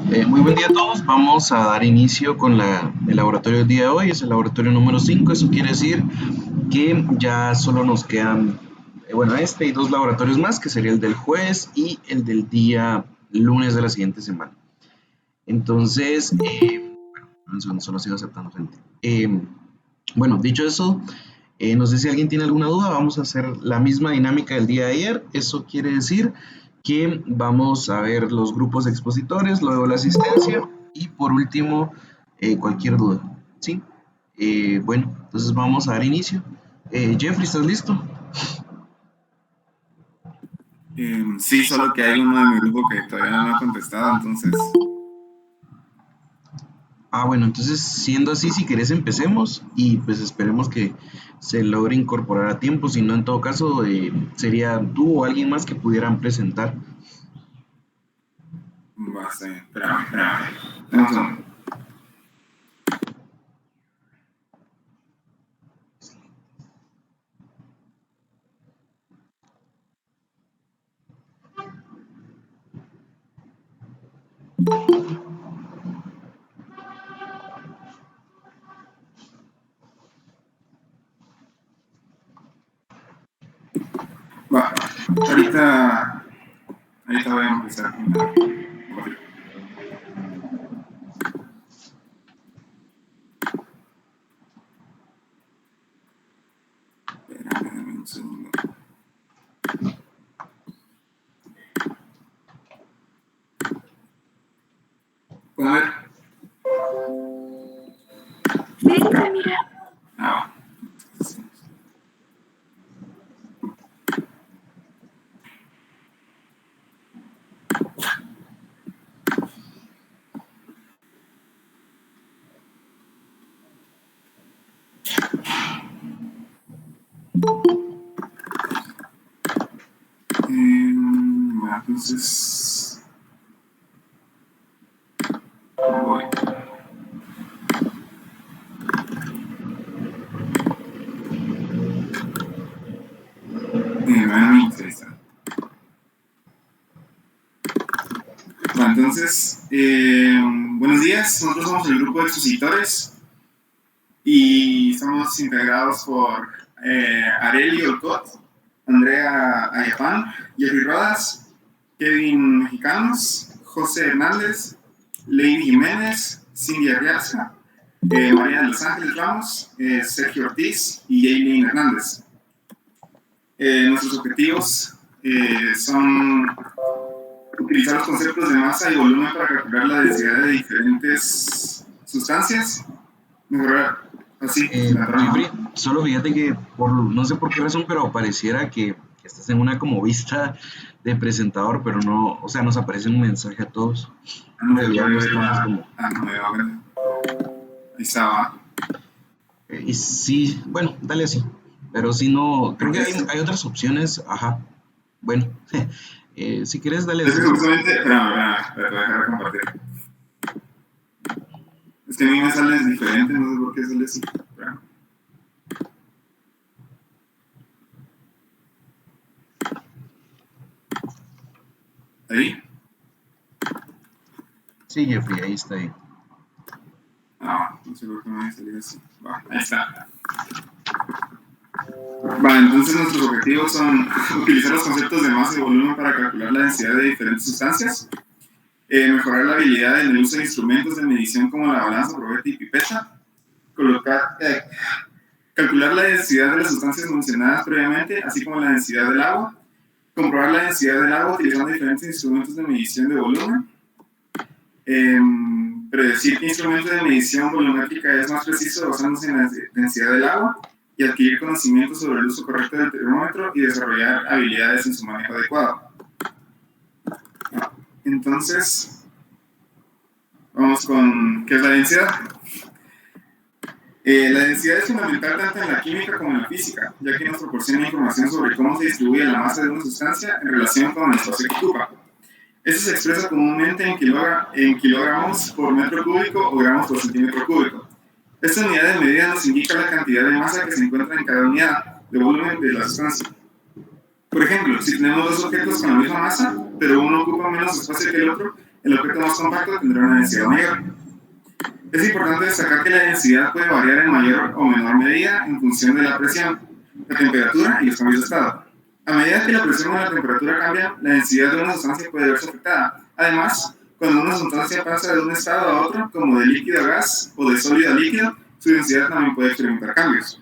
Muy buen día a todos. Vamos a dar inicio con el laboratorio del día de hoy. Es el laboratorio número 5. Eso quiere decir que ya solo nos quedan, este y dos laboratorios más, que sería el del jueves y el del día lunes de la siguiente semana. Entonces, un segundo, solo sigo aceptando gente. Dicho eso, no sé si alguien tiene alguna duda. Vamos a hacer la misma dinámica del día de ayer. Eso quiere decir que vamos a ver los grupos de expositores, luego la asistencia y por último cualquier duda. ¿Sí? Entonces vamos a dar inicio. Jeffrey, ¿estás listo? Sí, solo que hay uno de mi grupo que todavía no me ha contestado, entonces. Entonces siendo así, si querés empecemos y pues esperemos que se logre incorporar a tiempo. Si no, en todo caso, sería tú o alguien más que pudieran presentar. Va, está bien. Espérame. Dame un segundo. Va, ahorita voy a empezar con la compartir. Espérame, dame un segundo. ¿Puedo ver? Sí, se mira. Ah, entonces. Voy. Nuevamente, ahí está. Va, entonces, buenos días. Nosotros somos el grupo de expositores y estamos integrados por Areli Olcott, Andrea Ayapán, Jerry Rodas, Kevin Mexicanos, José Hernández, Lady Jiménez, Cindy Arriaza, María de Los Ángeles Ramos, Sergio Ortiz y Jaylin Hernández. Nuestros objetivos son utilizar los conceptos de masa y volumen para calcular la densidad de diferentes sustancias, mejorar así. Jeffrey, solo fíjate que no sé por qué razón, pero pareciera que estás en una como vista de presentador, pero no, o sea, nos aparece un mensaje a todos. En realidad no estamos como... no me va a ver. Ahí estaba. Y sí, bueno, dale así. Pero si no, creo que hay otras opciones. Ajá. Bueno, si quieres, dale así. Es que justamente, espérame, te voy a dejar de compartir. Es que a mí me sale diferente, no sé por qué sale así. Espérame. ¿Ahí? Sí, Jeffrey, ahí está. Ahí. No sé por qué me va a salir así. Va, ahí está. Va, entonces nuestros objetivos son utilizar los conceptos de masa y volumen para calcular la densidad de diferentes sustancias, mejorar la habilidad en el uso de instrumentos de medición como la balanza, probeta y pipeta, calcular la densidad de las sustancias mencionadas previamente, así como la densidad del agua, comprobar la densidad del agua utilizando diferentes instrumentos de medición de volumen, predecir qué instrumento de medición volumétrica es más preciso basándose en la densidad del agua y adquirir conocimientos sobre el uso correcto del termómetro y desarrollar habilidades en su manejo adecuado. Entonces, vamos con ¿qué es la densidad? La densidad es fundamental tanto en la química como en la física, ya que nos proporciona información sobre cómo se distribuye la masa de una sustancia en relación con el espacio que ocupa. Esto se expresa comúnmente en kilogramos por metro cúbico o gramos por centímetro cúbico. Esta unidad de medida nos indica la cantidad de masa que se encuentra en cada unidad de volumen de la sustancia. Por ejemplo, si tenemos dos objetos con la misma masa, pero uno ocupa menos espacio que el otro, el objeto más compacto tendrá una densidad mayor. Es importante destacar que la densidad puede variar en mayor o menor medida en función de la presión, la temperatura y los cambios de estado. A medida que la presión o la temperatura cambian, la densidad de una sustancia puede verse afectada. Además, cuando una sustancia pasa de un estado a otro, como de líquido a gas o de sólido a líquido, su densidad también puede experimentar cambios.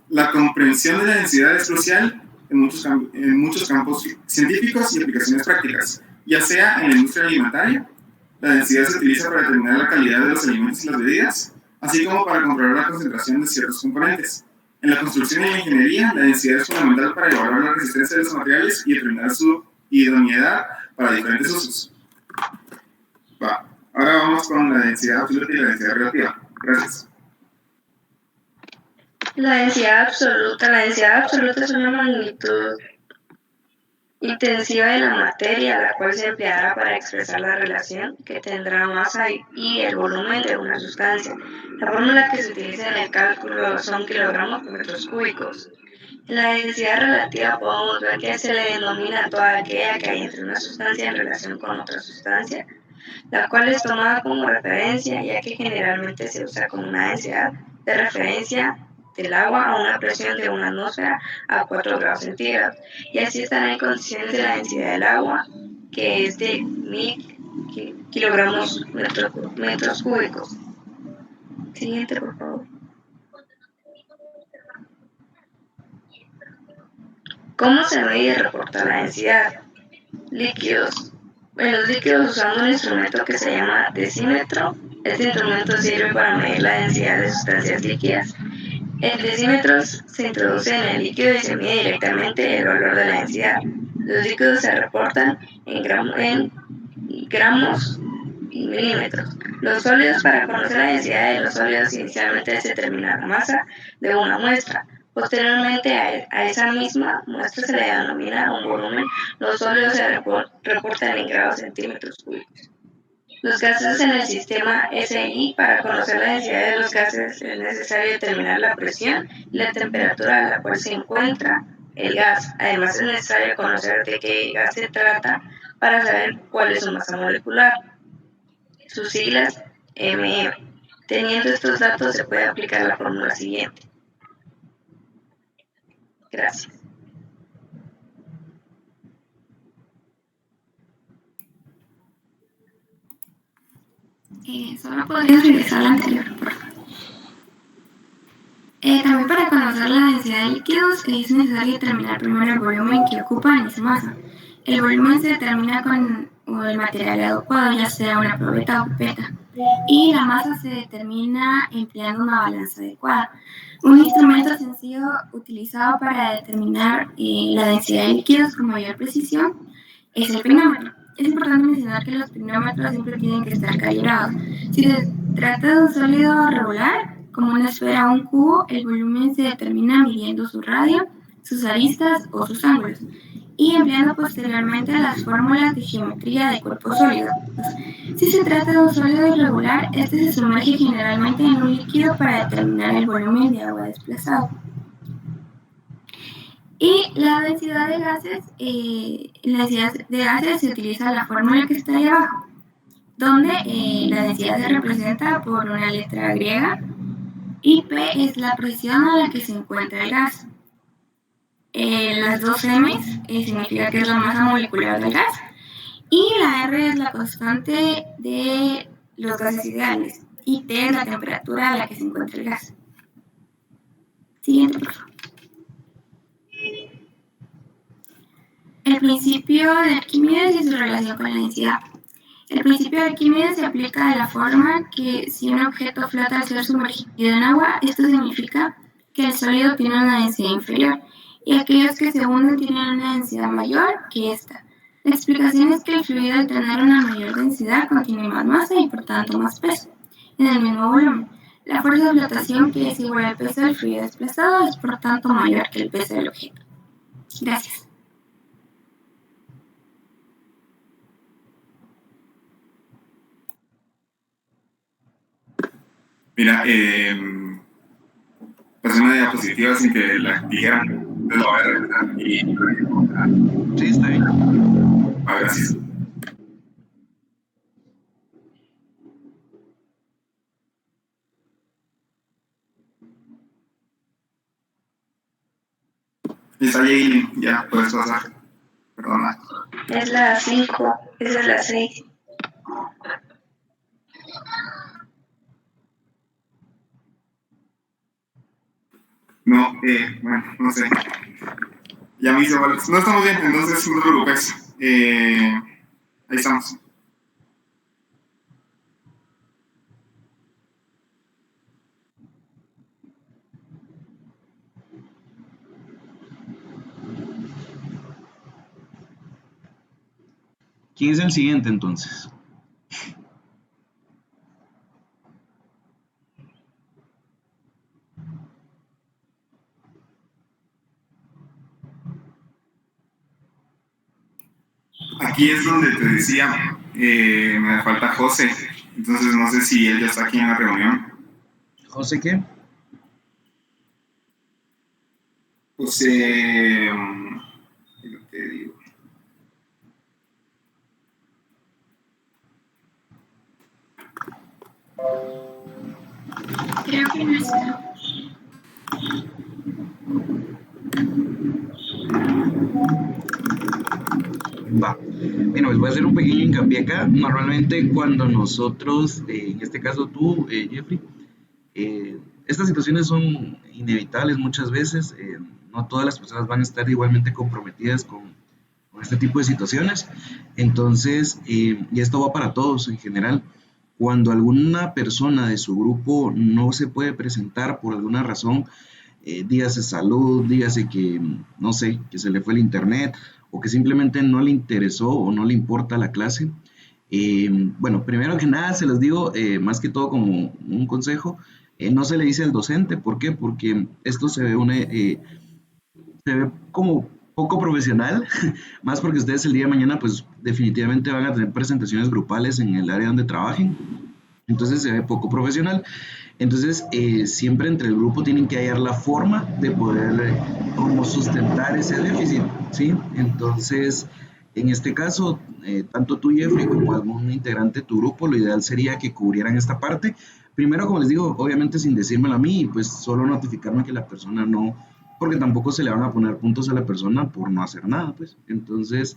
La comprensión de la densidad es crucial en muchos campos científicos y aplicaciones prácticas, ya sea en la industria alimentaria. La densidad se utiliza para determinar la calidad de los alimentos y las bebidas, así como para controlar la concentración de ciertos componentes. En la construcción y la ingeniería, la densidad es fundamental para evaluar la resistencia de los materiales y determinar su idoneidad para diferentes usos. Ahora vamos con la densidad absoluta y la densidad relativa. Gracias. La densidad absoluta es una magnitud intensiva de la materia, la cual se empleará para expresar la relación que tendrá masa y el volumen de una sustancia. La fórmula que se utiliza en el cálculo son kilogramos por metros cúbicos. En la densidad relativa podemos ver que se le denomina toda aquella que hay entre una sustancia en relación con otra sustancia, la cual es tomada como referencia, ya que generalmente se usa como una densidad de referencia del agua a una presión de una atmósfera a 4 grados centígrados, y así estará en condiciones de la densidad del agua, que es de 1000 kilogramos metros cúbicos. Siguiente, por favor. ¿Cómo se mide y reporta la densidad? Líquidos. En los líquidos usando un instrumento que se llama decímetro. Este instrumento sirve para medir la densidad de sustancias líquidas. El decímetro se introduce en el líquido y se mide directamente el valor de la densidad. Los líquidos se reportan en gramos y milímetros. Los sólidos, para conocer la densidad de los sólidos, inicialmente se determina la masa de una muestra. Posteriormente a esa misma muestra se le denomina un volumen. Los sólidos se reportan en grados centímetros cúbicos. Los gases en el sistema SI. Para conocer la densidad de los gases es necesario determinar la presión y la temperatura a la cual se encuentra el gas. Además es necesario conocer de qué gas se trata para saber cuál es su masa molecular. Sus siglas MM. Teniendo estos datos se puede aplicar la fórmula siguiente. Gracias. Solo podrías regresar a la anterior, por favor. También para conocer la densidad de líquidos es necesario determinar primero el volumen que ocupan y su masa. El volumen se determina con el material adecuado, ya sea una probeta o pipeta. Y la masa se determina empleando una balanza adecuada. Un instrumento sencillo utilizado para determinar la densidad de líquidos con mayor precisión es el pinómetro. Es importante mencionar que los pinómetros siempre tienen que estar calibrados. Si se trata de un sólido regular, como una esfera o un cubo, el volumen se determina midiendo su radio, sus aristas o sus ángulos, y empleando posteriormente las fórmulas de geometría de cuerpos sólidos. Si se trata de un sólido irregular, este se sumerge generalmente en un líquido para determinar el volumen de agua desplazado. Y la densidad de gases, se utiliza la fórmula que está ahí abajo, donde la densidad se representa por una letra griega y P es la presión a la que se encuentra el gas. Las dos M's significa que es la masa molecular del gas, y la R es la constante de los gases ideales, y T es la temperatura a la que se encuentra el gas. Siguiente, por favor. El principio de Arquímedes y su relación con la densidad. El principio de Arquímedes se aplica de la forma que si un objeto flota al ser sumergido en agua, esto significa que el sólido tiene una densidad inferior, y aquellos que se hunden tienen una densidad mayor que esta. La explicación es que el fluido, al tener una mayor densidad, contiene más masa y por tanto más peso en el mismo volumen. La fuerza de flotación, que es igual al peso del fluido desplazado, es por tanto mayor que el peso del objeto. Gracias. Mira, pasé una diapositiva sin que la dijeran. Entonces la voy a regresar y... Sí, está bien. Gracias. Jaylin, ya puedes pasar. Perdona. Es la 5, esa es la 6. No, bueno, no sé. Ya me hice bolas. No estamos bien, entonces no te preocupes. Ahí estamos. ¿Quién es el siguiente entonces? Aquí es donde te decía, me falta José. Entonces no sé si él ya está aquí en la reunión. ¿José qué? José, te digo. Creo que no está. Va. Bueno, pues voy a hacer un pequeño hincapié acá. Normalmente cuando nosotros, en este caso tú, Jeffrey, estas situaciones son inevitables muchas veces. No todas las personas van a estar igualmente comprometidas con este tipo de situaciones. Entonces, y esto va para todos en general. Cuando alguna persona de su grupo no se puede presentar por alguna razón, dígase salud, dígase que, no sé, que se le fue el internet o que simplemente no le interesó o no le importa la clase. Bueno, primero que nada se los digo, más que todo como un consejo, no se le dice al docente. ¿Por qué? Porque esto se ve como poco profesional, más porque ustedes el día de mañana pues definitivamente van a tener presentaciones grupales en el área donde trabajen, entonces se ve poco profesional. Entonces siempre entre el grupo tienen que hallar la forma de poder como sustentar ese déficit, ¿sí? Entonces en este caso, tanto tú Jeffrey como algún integrante de tu grupo, lo ideal sería que cubrieran esta parte. Primero, como les digo, obviamente sin decírmelo a mí, pues solo notificarme que la persona no, porque tampoco se le van a poner puntos a la persona por no hacer nada, pues. Entonces,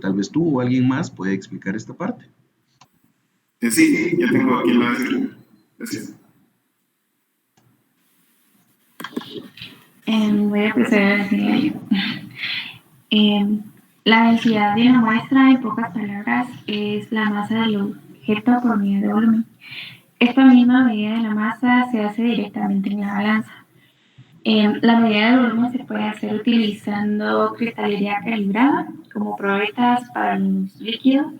tal vez tú o alguien más puede explicar esta parte. Sí, yo tengo aquí lo de decir. Voy a proceder a decir la densidad de la muestra, en pocas palabras, es la masa del objeto por medida de volumen. Esta misma medida de la masa se hace directamente en la balanza. La medida de volumen se puede hacer utilizando cristalería calibrada como probetas para los líquidos,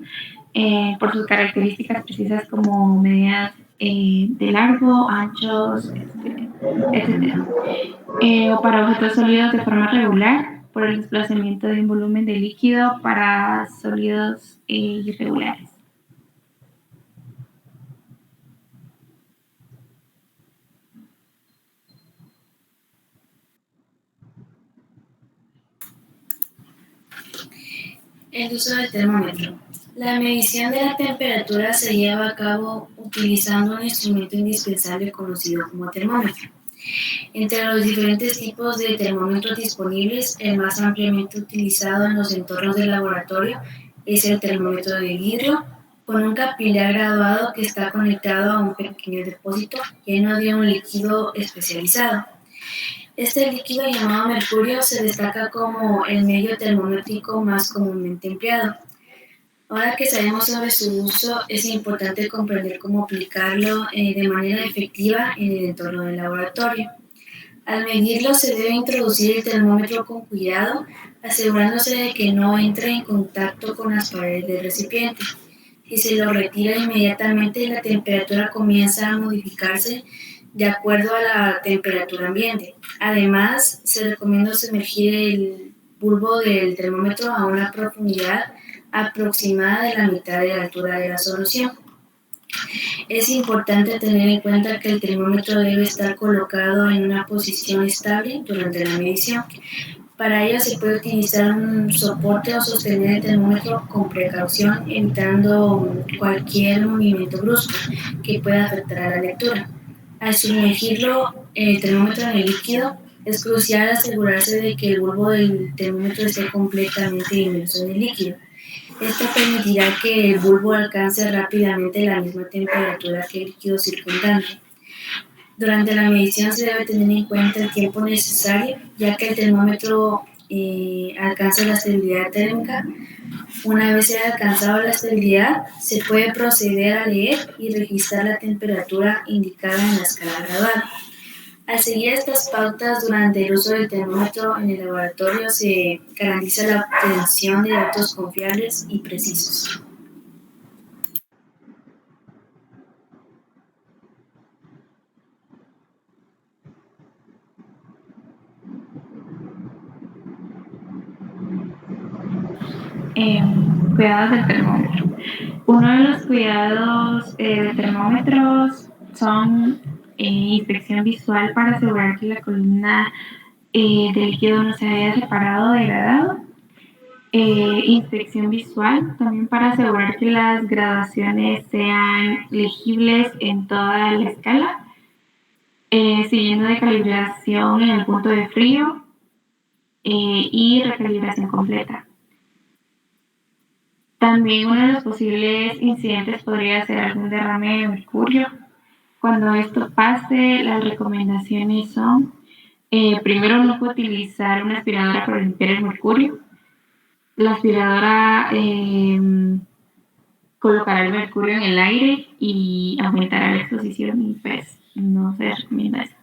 por sus características precisas como medidas de largo, anchos, etc. O para objetos sólidos de forma regular, por el desplazamiento de un volumen de líquido para sólidos irregulares. El uso del termómetro. La medición de la temperatura se lleva a cabo utilizando un instrumento indispensable conocido como termómetro. Entre los diferentes tipos de termómetros disponibles, el más ampliamente utilizado en los entornos de laboratorio es el termómetro de vidrio, con un capilar graduado que está conectado a un pequeño depósito lleno de un líquido especializado. Este líquido llamado mercurio se destaca como el medio termométrico más comúnmente empleado. Ahora que sabemos sobre su uso, es importante comprender cómo aplicarlo de manera efectiva en el entorno del laboratorio. Al medirlo se debe introducir el termómetro con cuidado, asegurándose de que no entre en contacto con las paredes del recipiente. Si se lo retira inmediatamente, la temperatura comienza a modificarse de acuerdo a la temperatura ambiente. Además, se recomienda sumergir el bulbo del termómetro a una profundidad aproximada de la mitad de la altura de la solución. Es importante tener en cuenta que el termómetro debe estar colocado en una posición estable durante la medición. Para ello se puede utilizar un soporte o sostener el termómetro con precaución, evitando cualquier movimiento brusco que pueda afectar a la lectura. Al sumergirlo, el termómetro en el líquido, Es crucial asegurarse de que el bulbo del termómetro esté completamente inmerso en el líquido. Esto permitirá que el bulbo alcance rápidamente la misma temperatura que el líquido circundante. Durante la medición se debe tener en cuenta el tiempo necesario, ya que el termómetro alcanza la estabilidad térmica. Una vez se ha alcanzado la estabilidad, se puede proceder a leer y registrar la temperatura indicada en la escala gradual. Al seguir estas pautas durante el uso del termómetro en el laboratorio se garantiza la obtención de datos confiables y precisos. Cuidados del termómetro. Uno de los cuidados del termómetro son inspección visual para asegurar que la columna del líquido no se haya separado o degradado. Inspección visual también para asegurar que las graduaciones sean legibles en toda la escala. Siguiendo de calibración en el punto de frío y recalibración completa. También uno de los posibles incidentes podría ser algún derrame de mercurio. Cuando esto pase, las recomendaciones son, primero, no utilizar una aspiradora para limpiar el mercurio. La aspiradora colocará el mercurio en el aire y aumentará la exposición y pues no se recomienda eso.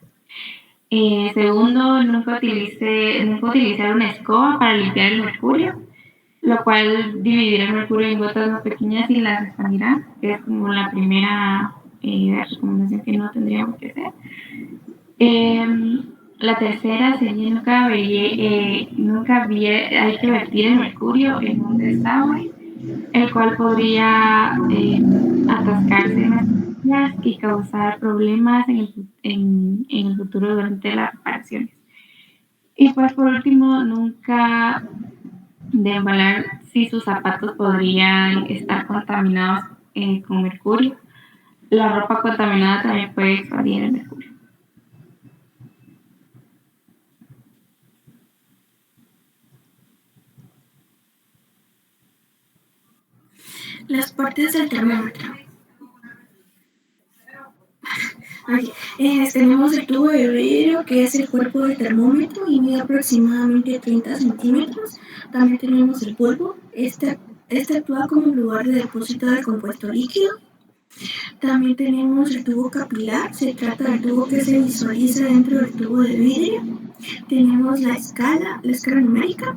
Segundo, nunca utilizar una escoba para limpiar el mercurio, lo cual dividirá el mercurio en gotas más pequeñas y las expandirá, que es como la primera recomendación que no tendríamos que hacer. La tercera sería nunca hay que vertir el mercurio en un desagüe, el cual podría atascarse en las tuberías y causar problemas en el futuro durante las reparaciones. Y pues por último, nunca de embalar si sus zapatos podrían estar contaminados con mercurio. La ropa contaminada también puede expandir el mercurio. Las partes del termómetro. Tenemos el tubo de vidrio, que es el cuerpo del termómetro y mide aproximadamente 30 centímetros. También tenemos el bulbo. Este actúa como lugar de depósito del compuesto líquido. También tenemos el tubo capilar. Se trata del tubo que se visualiza dentro del tubo de vidrio. Tenemos la escala numérica.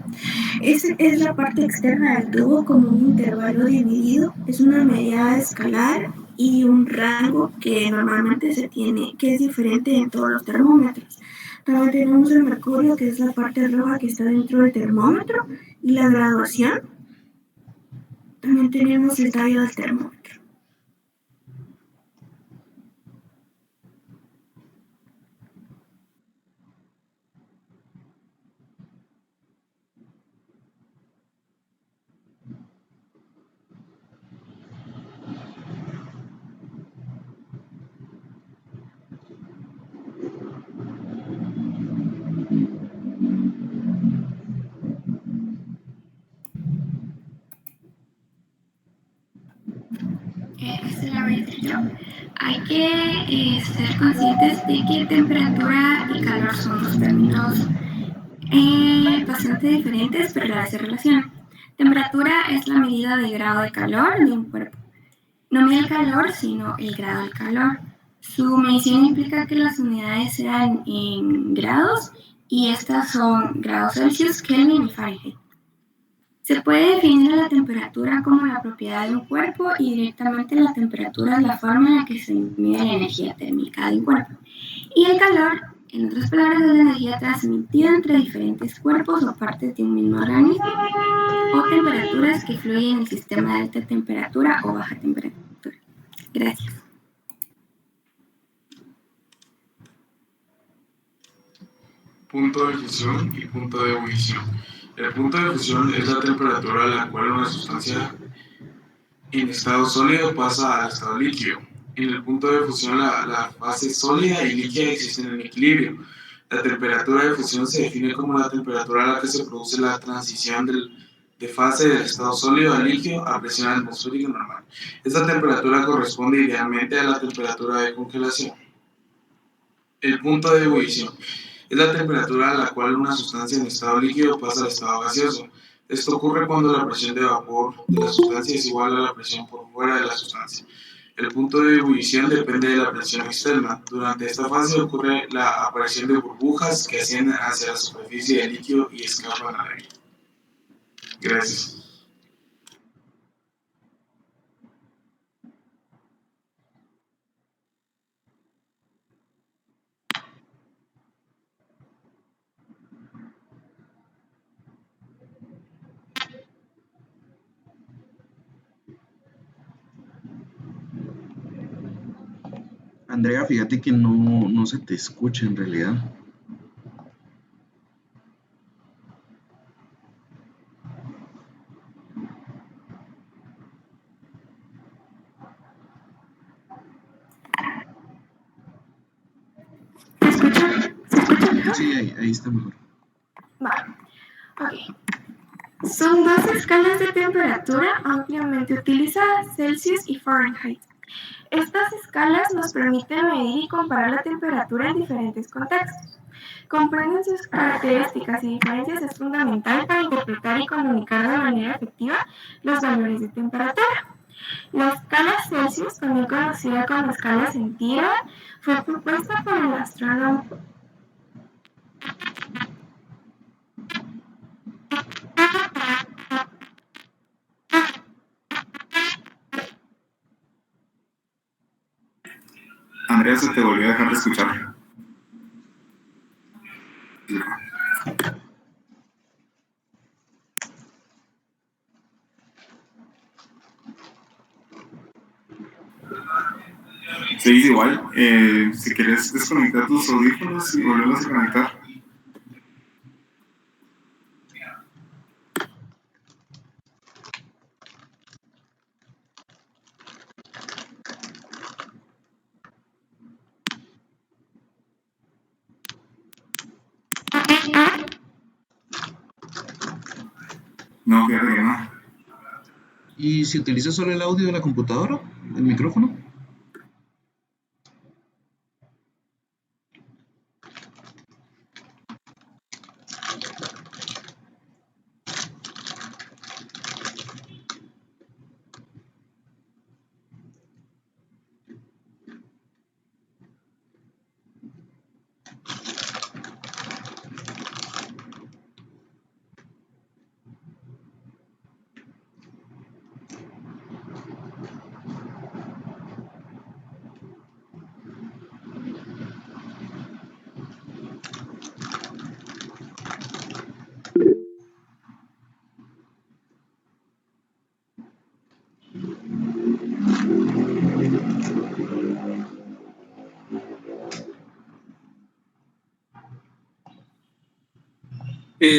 Es la parte externa del tubo como un intervalo dividido. Es una medida escalar y un rango que normalmente se tiene, que es diferente en todos los termómetros. También tenemos el mercurio, que es la parte roja que está dentro del termómetro, y la graduación. También tenemos el tallo del termómetro. Hay que ser conscientes de que temperatura y calor son dos términos bastante diferentes, pero se relacionan. Temperatura es la medida del grado de calor de un cuerpo. No mide el calor, sino el grado del calor. Su medición implica que las unidades sean en grados, y estas son grados Celsius, Kelvin y Fahrenheit. Se puede definir la temperatura como la propiedad de un cuerpo, y directamente la temperatura es la forma en la que se mide la energía térmica de un cuerpo. Y el calor, en otras palabras, es la energía transmitida entre diferentes cuerpos o partes de un mismo organismo, o temperaturas que fluyen en el sistema de alta temperatura o baja temperatura. Gracias. Punto de fusión y punto de ebullición. El punto de fusión es la temperatura a la cual una sustancia en estado sólido pasa al estado líquido. En el punto de fusión la fase sólida y líquida existen en equilibrio. La temperatura de fusión se define como la temperatura a la que se produce la transición de fase del estado sólido a líquido a presión atmosférica normal. Esta temperatura corresponde idealmente a la temperatura de congelación. El punto de ebullición es la temperatura a la cual una sustancia en estado líquido pasa al estado gaseoso. Esto ocurre cuando la presión de vapor de la sustancia es igual a la presión por fuera de la sustancia. El punto de ebullición depende de la presión externa. Durante esta fase ocurre la aparición de burbujas que ascienden hacia la superficie del líquido y escapan al aire. Gracias. Andrea, fíjate que no se te escucha en realidad. ¿Se escucha mejor? Sí, ahí está mejor. Vale. Ok. Son dos escalas de temperatura ampliamente utilizadas, Celsius y Fahrenheit. Estas escalas nos permiten medir y comparar la temperatura en diferentes contextos. Comprender sus características y diferencias es fundamental para interpretar y comunicar de manera efectiva los valores de temperatura. La escala Celsius, también conocida como escala centígrada, fue propuesta por el astrónomo Andrea, se te volvió a dejar de escuchar. Seguís igual. Si quieres desconectar tus audífonos y volverlos a conectar. No, fíjate que no. ¿Y si utilizas solo el audio de la computadora? ¿El micrófono?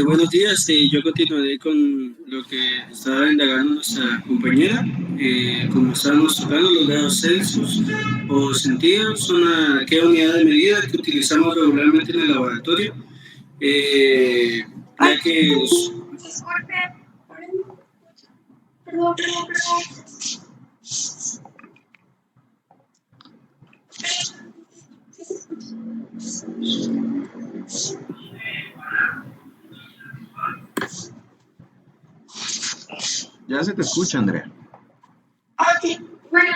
Buenos días, yo continuaré con lo que estaba indagando nuestra compañera. Como estábamos tocando, los grados Celsius o centígrados son aquella unidad de medida que utilizamos regularmente en el laboratorio, ya que Perdón. Ya se te escucha, Andrea. Ok, bueno,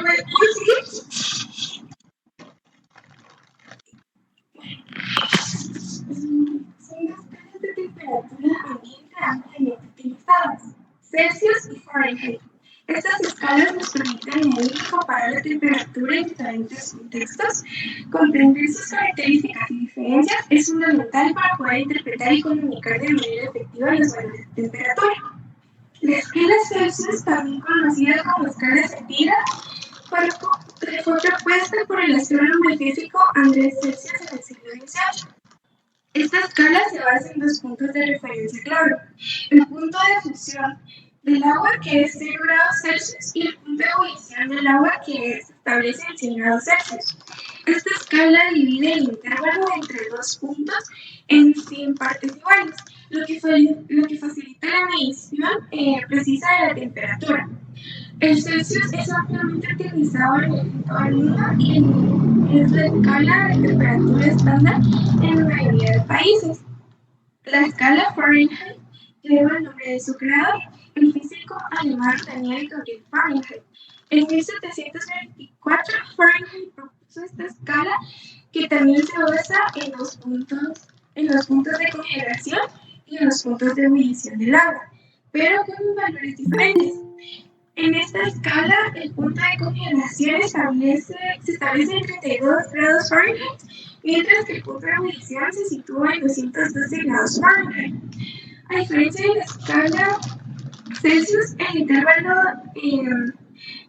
¿sí? Son dos escalas de temperatura ambiente ampliamente utilizadas, Celsius y Fahrenheit. Estas escalas nos permiten medir y comparar la temperatura en diferentes contextos. Comprender sus características y diferencias es fundamental para poder interpretar y comunicar de manera efectiva los valores de temperatura. La escala Celsius, también conocida como escala centígrada, fue propuesta por el astrónomo y físico Andrés Celsius en el siglo XVIII. Esta escala se basa en dos puntos de referencia clave: el punto de fusión del agua, que es 0 °C, y el punto de ebullición del agua, que se establece en 100 °C. Esta escala divide el intervalo entre dos puntos en 100 partes iguales, lo que facilita la medición precisa de la temperatura. El Celsius es ampliamente utilizado en todo el mundo y es la escala de temperatura estándar en la mayoría de países. La escala Fahrenheit lleva el nombre de su creador, el físico alemán Daniel Gabriel Fahrenheit. En 1724, Fahrenheit propuso esta escala que también se basa en los puntos de congelación y en los puntos de ebullición del agua, pero con valores diferentes. En esta escala, el punto de congelación se establece en 32 grados Fahrenheit, mientras que el punto de ebullición se sitúa en 212 grados Fahrenheit. A diferencia de la escala Celsius, el intervalo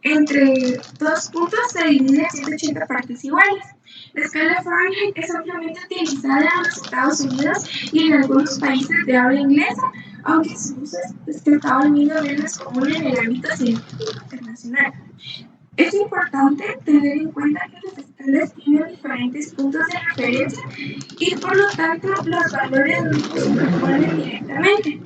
entre dos puntos se divide en 180 partes iguales. La escala Fahrenheit es ampliamente utilizada en los Estados Unidos y en algunos países de habla inglesa, aunque su uso es cada vez menos común en el ámbito científico internacional. Es importante tener en cuenta que las escalas tienen diferentes puntos de referencia y por lo tanto los valores no se superponen directamente.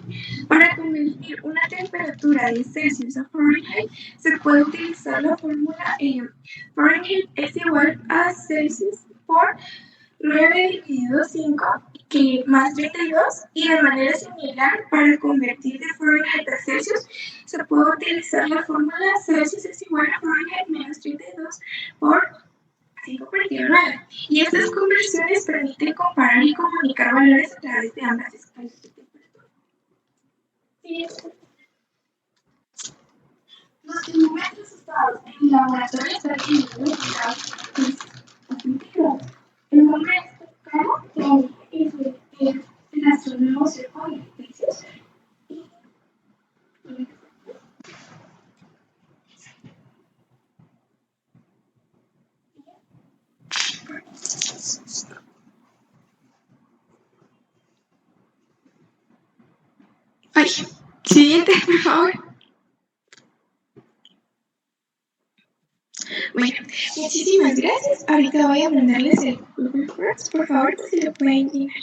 Para convertir una temperatura de Celsius a Fahrenheit se puede utilizar la fórmula Fahrenheit es igual a Celsius por 9 dividido 5 que más 32, y de manera similar para convertir de Fahrenheit a Celsius se puede utilizar la fórmula Celsius es igual a Fahrenheit menos 32 por 5 partido 9. Y estas conversiones permiten comparar y comunicar valores a través de ambas escalas de temperatura. Los termómetros usados en el laboratorio están identificados a centígrados. El nombre de esta escala es el astrónomo sueco Celsius. Ay, siguiente, por favor. Bueno, muchísimas gracias. Ahorita voy a mandarles el Google Forms. Por favor, si lo pueden llenar.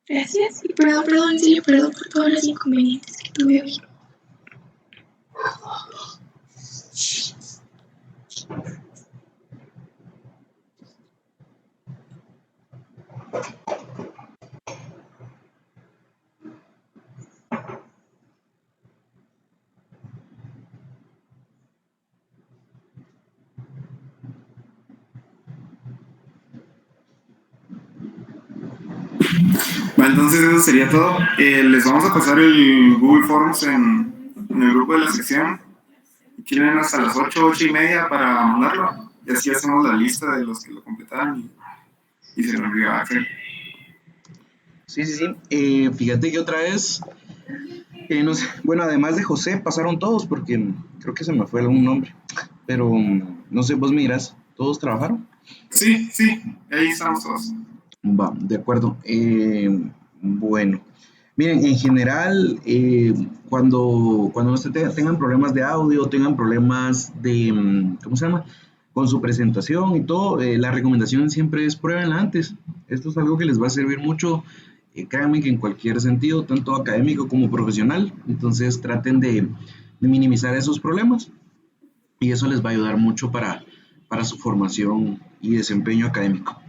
Gracias. Y perdón, en serio, perdón por todos los inconvenientes que tuve hoy. Bueno, entonces eso sería todo. Les vamos a pasar el Google Forms en el grupo de la sección. Quieren hasta las 8:30 para mandarlo. Y así hacemos la lista de los que lo completaron y se nos olvidaba hacer. Sí. Fíjate que otra vez, no sé, bueno, además de José, pasaron todos porque creo que se me fue algún nombre. Pero no sé, vos miras, ¿todos trabajaron? Sí, ahí estamos todos. Va, de acuerdo. Bueno, miren, en general, cuando ustedes tengan problemas de audio, tengan problemas de, ¿cómo se llama? Con su presentación y todo, la recomendación siempre es pruébenla antes. Esto es algo que les va a servir mucho, créanme que en cualquier sentido, tanto académico como profesional. Entonces traten de minimizar esos problemas y eso les va a ayudar mucho para su formación y desempeño académico.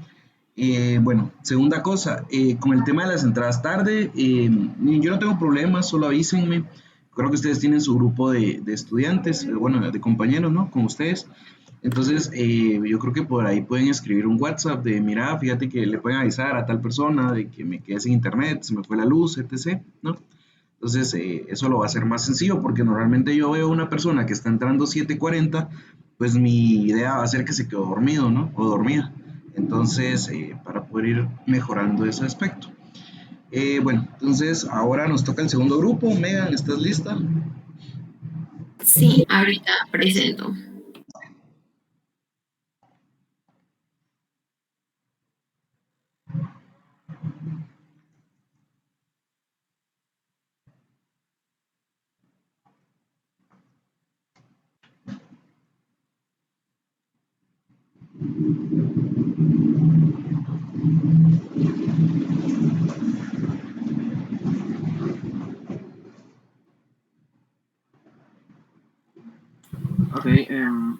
Bueno, segunda cosa, con el tema de las entradas tarde, yo no tengo problemas, solo avísenme. Creo que ustedes tienen su grupo de estudiantes, bueno, de compañeros, ¿no? Con ustedes. Entonces, yo creo que por ahí pueden escribir un WhatsApp de, mira, fíjate que le pueden avisar a tal persona de que me quedé sin internet, se me fue la luz, etc., ¿no? Entonces, eso lo va a hacer más sencillo porque normalmente yo veo una persona que está entrando 7:40, pues mi idea va a ser que se quedó dormido, ¿no? O dormida. Entonces, para poder ir mejorando ese aspecto. Bueno, entonces ahora nos toca el segundo grupo. Megan, ¿estás lista? Sí, ahorita presento. Ok,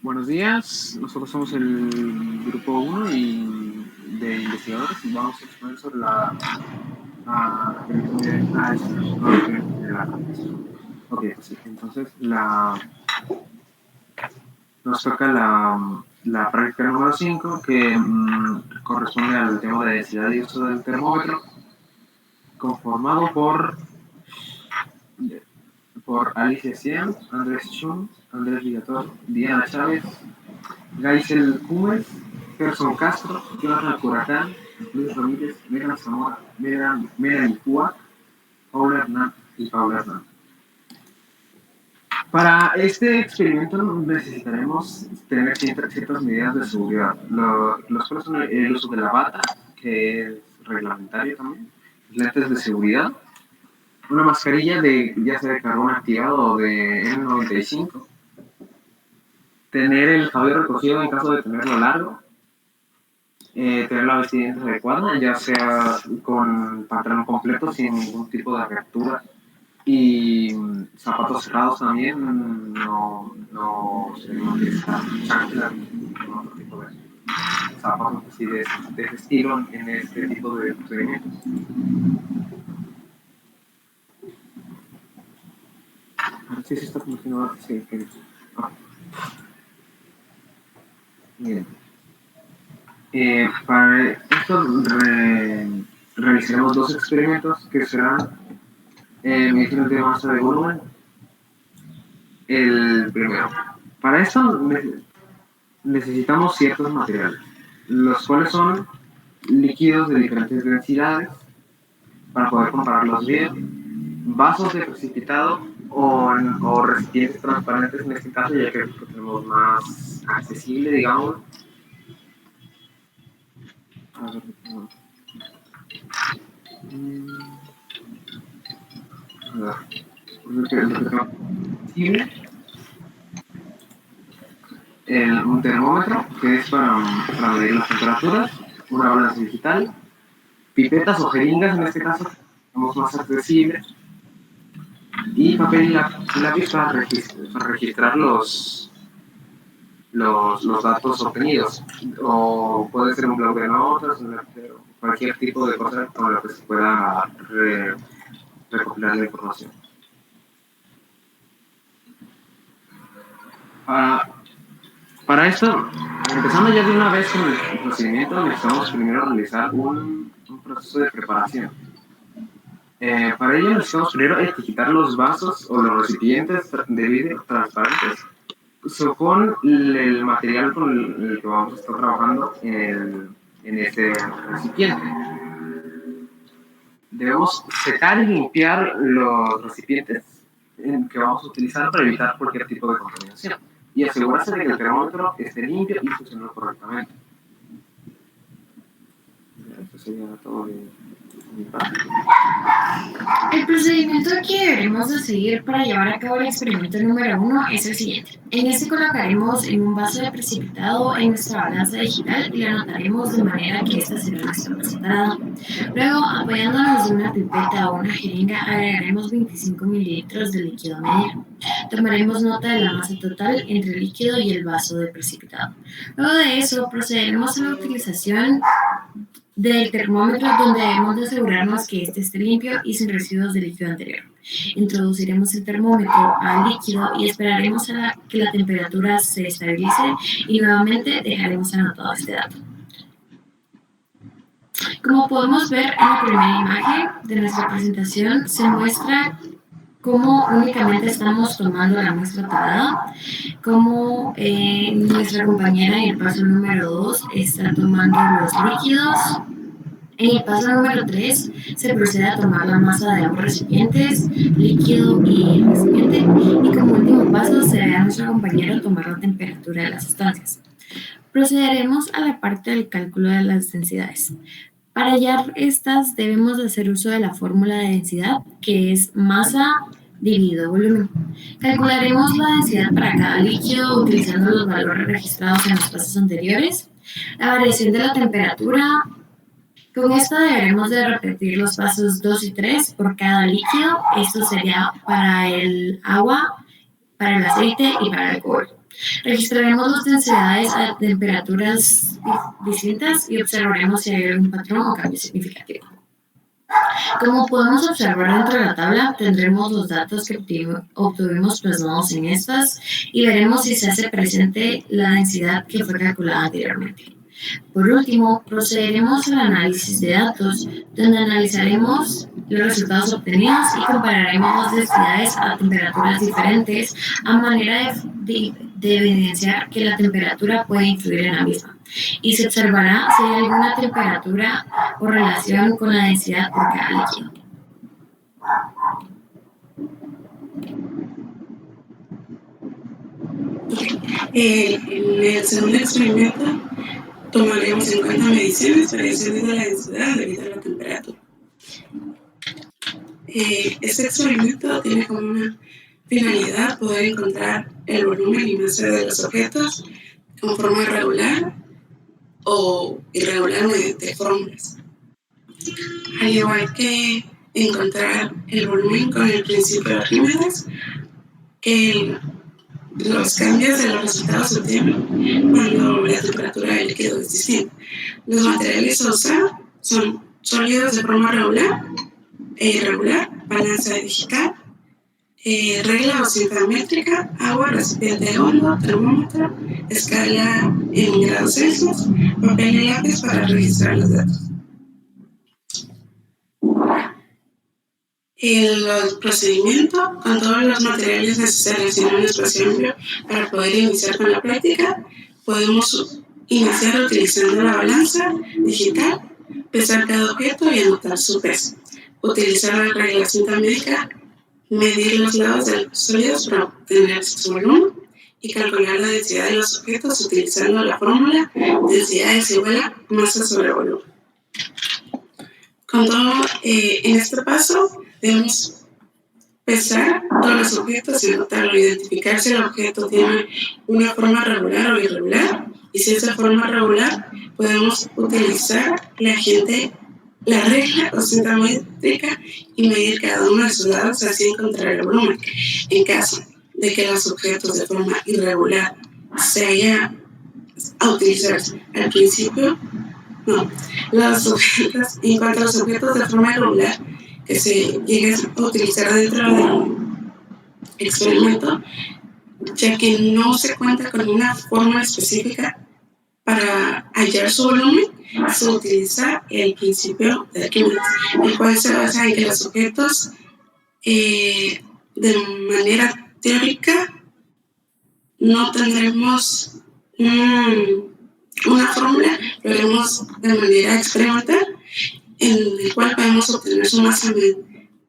buenos días. Nosotros somos el grupo 1 de investigadores y vamos a exponer sobre Ok, sí, entonces nos toca la práctica número 5 que corresponde al tema de densidad y uso del termómetro, conformado por Alicia Cien, Andrés Chun, Andrés Villator, Diana Chávez, Gaisel Cumes, Gerson Castro, Jonathan Curacán, Luis Ramírez, Megan Zamora, Megan Icua, Paula Hernán y Paula Hernán. Para este experimento necesitaremos tener ciertas medidas de seguridad. Los cuales son el uso de la bata, que es reglamentario también, lentes de seguridad, una mascarilla ya sea de carbón activado o de N95, tener el cabello recogido en caso de tenerlo largo, tener la vestimenta adecuada, ya sea con pantalón completo sin ningún tipo de abertura, y zapatos cerrados también, no se deben utilizar chanclas ni otro tipo de zapatos así de ese estilo en este tipo de procedimientos. Sí, está funcionando. Sí, Bien. Para esto realizaremos dos experimentos que serán mediciones de masa de volumen. El primero. Para esto necesitamos ciertos materiales, los cuales son líquidos de diferentes densidades, para poder compararlos bien, vasos de precipitado o recipientes transparentes en este caso, ya que es lo que tenemos más accesible, digamos. A ver, un termómetro que es para medir las temperaturas, una balanza digital, pipetas o jeringas en este caso, somos más accesibles, y papel y lápiz para registrar los datos obtenidos, o puede ser un blog de notas, cualquier tipo de cosa con la que se pueda recopilar la información. Para esto, empezando ya de una vez con el procedimiento, necesitamos primero realizar un proceso de preparación. Para ello necesitamos primero etiquetar los vasos o los recipientes de vidrio transparentes con el material con el que vamos a estar trabajando en ese recipiente. Debemos secar y limpiar los recipientes que vamos a utilizar para evitar cualquier tipo de contaminación y asegurarse de que el termómetro esté limpio y funcione correctamente. Esto sería todo de mi parte. El procedimiento que deberemos de seguir para llevar a cabo el experimento número 1 es el siguiente. En este colocaremos en un vaso de precipitado en nuestra balanza digital y lo anotaremos de manera que esta será nuestra separada. Luego, apoyándonos de una pipeta o una jeringa, agregaremos 25 mililitros de líquido a medir. Tomaremos nota de la masa total entre el líquido y el vaso de precipitado. Luego de eso, procederemos a la utilización del termómetro, donde debemos de asegurarnos que este esté limpio y sin residuos de líquido anterior. Introduciremos el termómetro al líquido y esperaremos a que la temperatura se estabilice y nuevamente dejaremos anotado este dato. Como podemos ver en la primera imagen de nuestra presentación, se muestra cómo únicamente estamos tomando la muestra tarada, cómo nuestra compañera en el paso número 2 está tomando los líquidos. En el paso número 3 se procede a tomar la masa de ambos recipientes, líquido y el recipiente, y como último paso se ve a nuestro compañero tomar la temperatura de las sustancias. Procederemos a la parte del cálculo de las densidades. Para hallar estas debemos de hacer uso de la fórmula de densidad, que es masa dividido volumen. Calcularemos la densidad para cada líquido utilizando los valores registrados en los pasos anteriores, la variación de la temperatura. Con esto deberemos de repetir los pasos 2 y 3 por cada líquido. Esto sería para el agua, para el aceite y para el alcohol. Registraremos las densidades a temperaturas distintas y observaremos si hay algún patrón o cambio significativo. Como podemos observar dentro de la tabla, tendremos los datos que obtuvimos plasmados en estas y veremos si se hace presente la densidad que fue calculada anteriormente. Por último, procederemos al análisis de datos, donde analizaremos los resultados obtenidos y compararemos las densidades a temperaturas diferentes a manera de evidenciar que la temperatura puede influir en la misma. Y se observará si hay alguna temperatura o relación con la densidad por cada líquido. En el segundo experimento tomaremos en cuenta mediciones, variaciones de la densidad debido a la temperatura. Este experimento tiene como una finalidad poder encontrar el volumen y masa de los objetos con forma regular o irregular mediante fórmulas. Al igual que encontrar el volumen con el principio de Arquímedes, los cambios de los resultados se obtienen cuando la temperatura del líquido es distinta. Los materiales a usar son sólidos de forma regular e irregular, balanza digital, regla o cinta métrica, agua, recipiente hondo, termómetro, escala en grados Celsius, papel y lápiz para registrar los datos. El procedimiento con todos los materiales necesarios en un espacio amplio para poder iniciar con la práctica, podemos iniciar utilizando la balanza digital, pesar cada objeto y anotar su peso. Utilizar la regla cinta métrica, medir los lados de los sólidos para obtener su volumen y calcular la densidad de los objetos utilizando la fórmula densidad es igual a masa sobre volumen. Con todo, en este paso debemos pesar todos los objetos y anotarlo, identificar si el objeto tiene una forma regular o irregular, y si es de forma regular, podemos utilizar la regla o cinta métrica y medir cada uno de sus lados, así encontrar el volumen. En caso de que los objetos de forma irregular se haya a utilizar al principio, en cuanto a los objetos de forma irregular que se lleguen a utilizar dentro del experimento, ya que no se cuenta con una forma específica para hallar su volumen, se utiliza el principio de Arquímedes, el cual se basa en que los objetos, de manera teórica, no tendremos una fórmula, lo haremos de manera experimental, en el cual podemos obtener su masa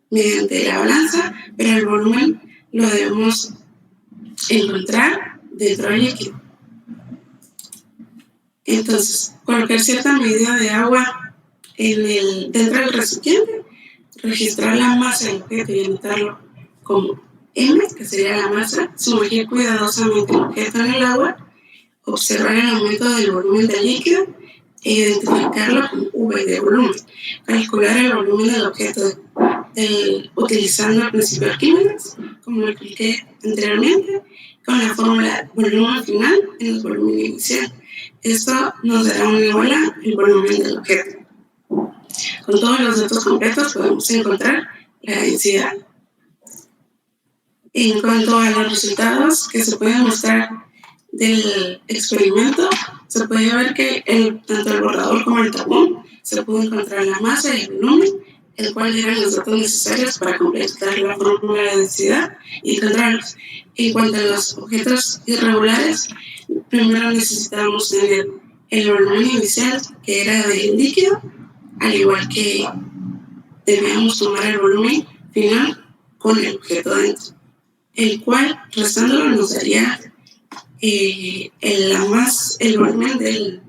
mediante la balanza, pero el volumen lo debemos encontrar dentro del líquido. Entonces, colocar cierta medida de agua dentro del recipiente, registrar la masa del objeto y anotarlo como M, que sería la masa, sumergir cuidadosamente el objeto en el agua, observar el aumento del volumen del líquido e identificarlo como V de volumen. Calcular el volumen del objeto utilizando el principio de Arquímedes, como lo expliqué anteriormente, con la fórmula volumen final en el volumen inicial. Esto nos dará una igual a el volumen del objeto. Con todos los datos completos podemos encontrar la densidad. En cuanto a los resultados que se pueden mostrar del experimento, se puede ver que tanto el borrador como el tapón se pudo encontrar la masa y el volumen, el cual eran los datos necesarios para completar la fórmula de densidad y encontrarlos. En cuanto a los objetos irregulares, primero necesitábamos tener el volumen inicial, que era del líquido, al igual que debíamos tomar el volumen final con el objeto dentro, el cual, restándolo, nos daría el volumen del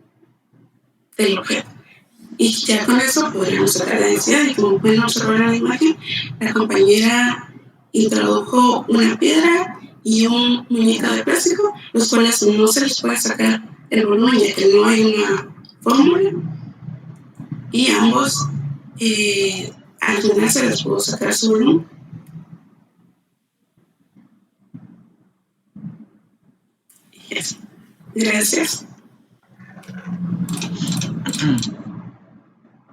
objeto. Y ya con eso podríamos sacar la densidad, y como pueden observar en la imagen, la compañera introdujo una piedra y un muñeco de plástico, los cuales no se les puede sacar el volumen ya que no hay una fórmula, y ambos al final se les pudo sacar su volumen. Eso. Gracias.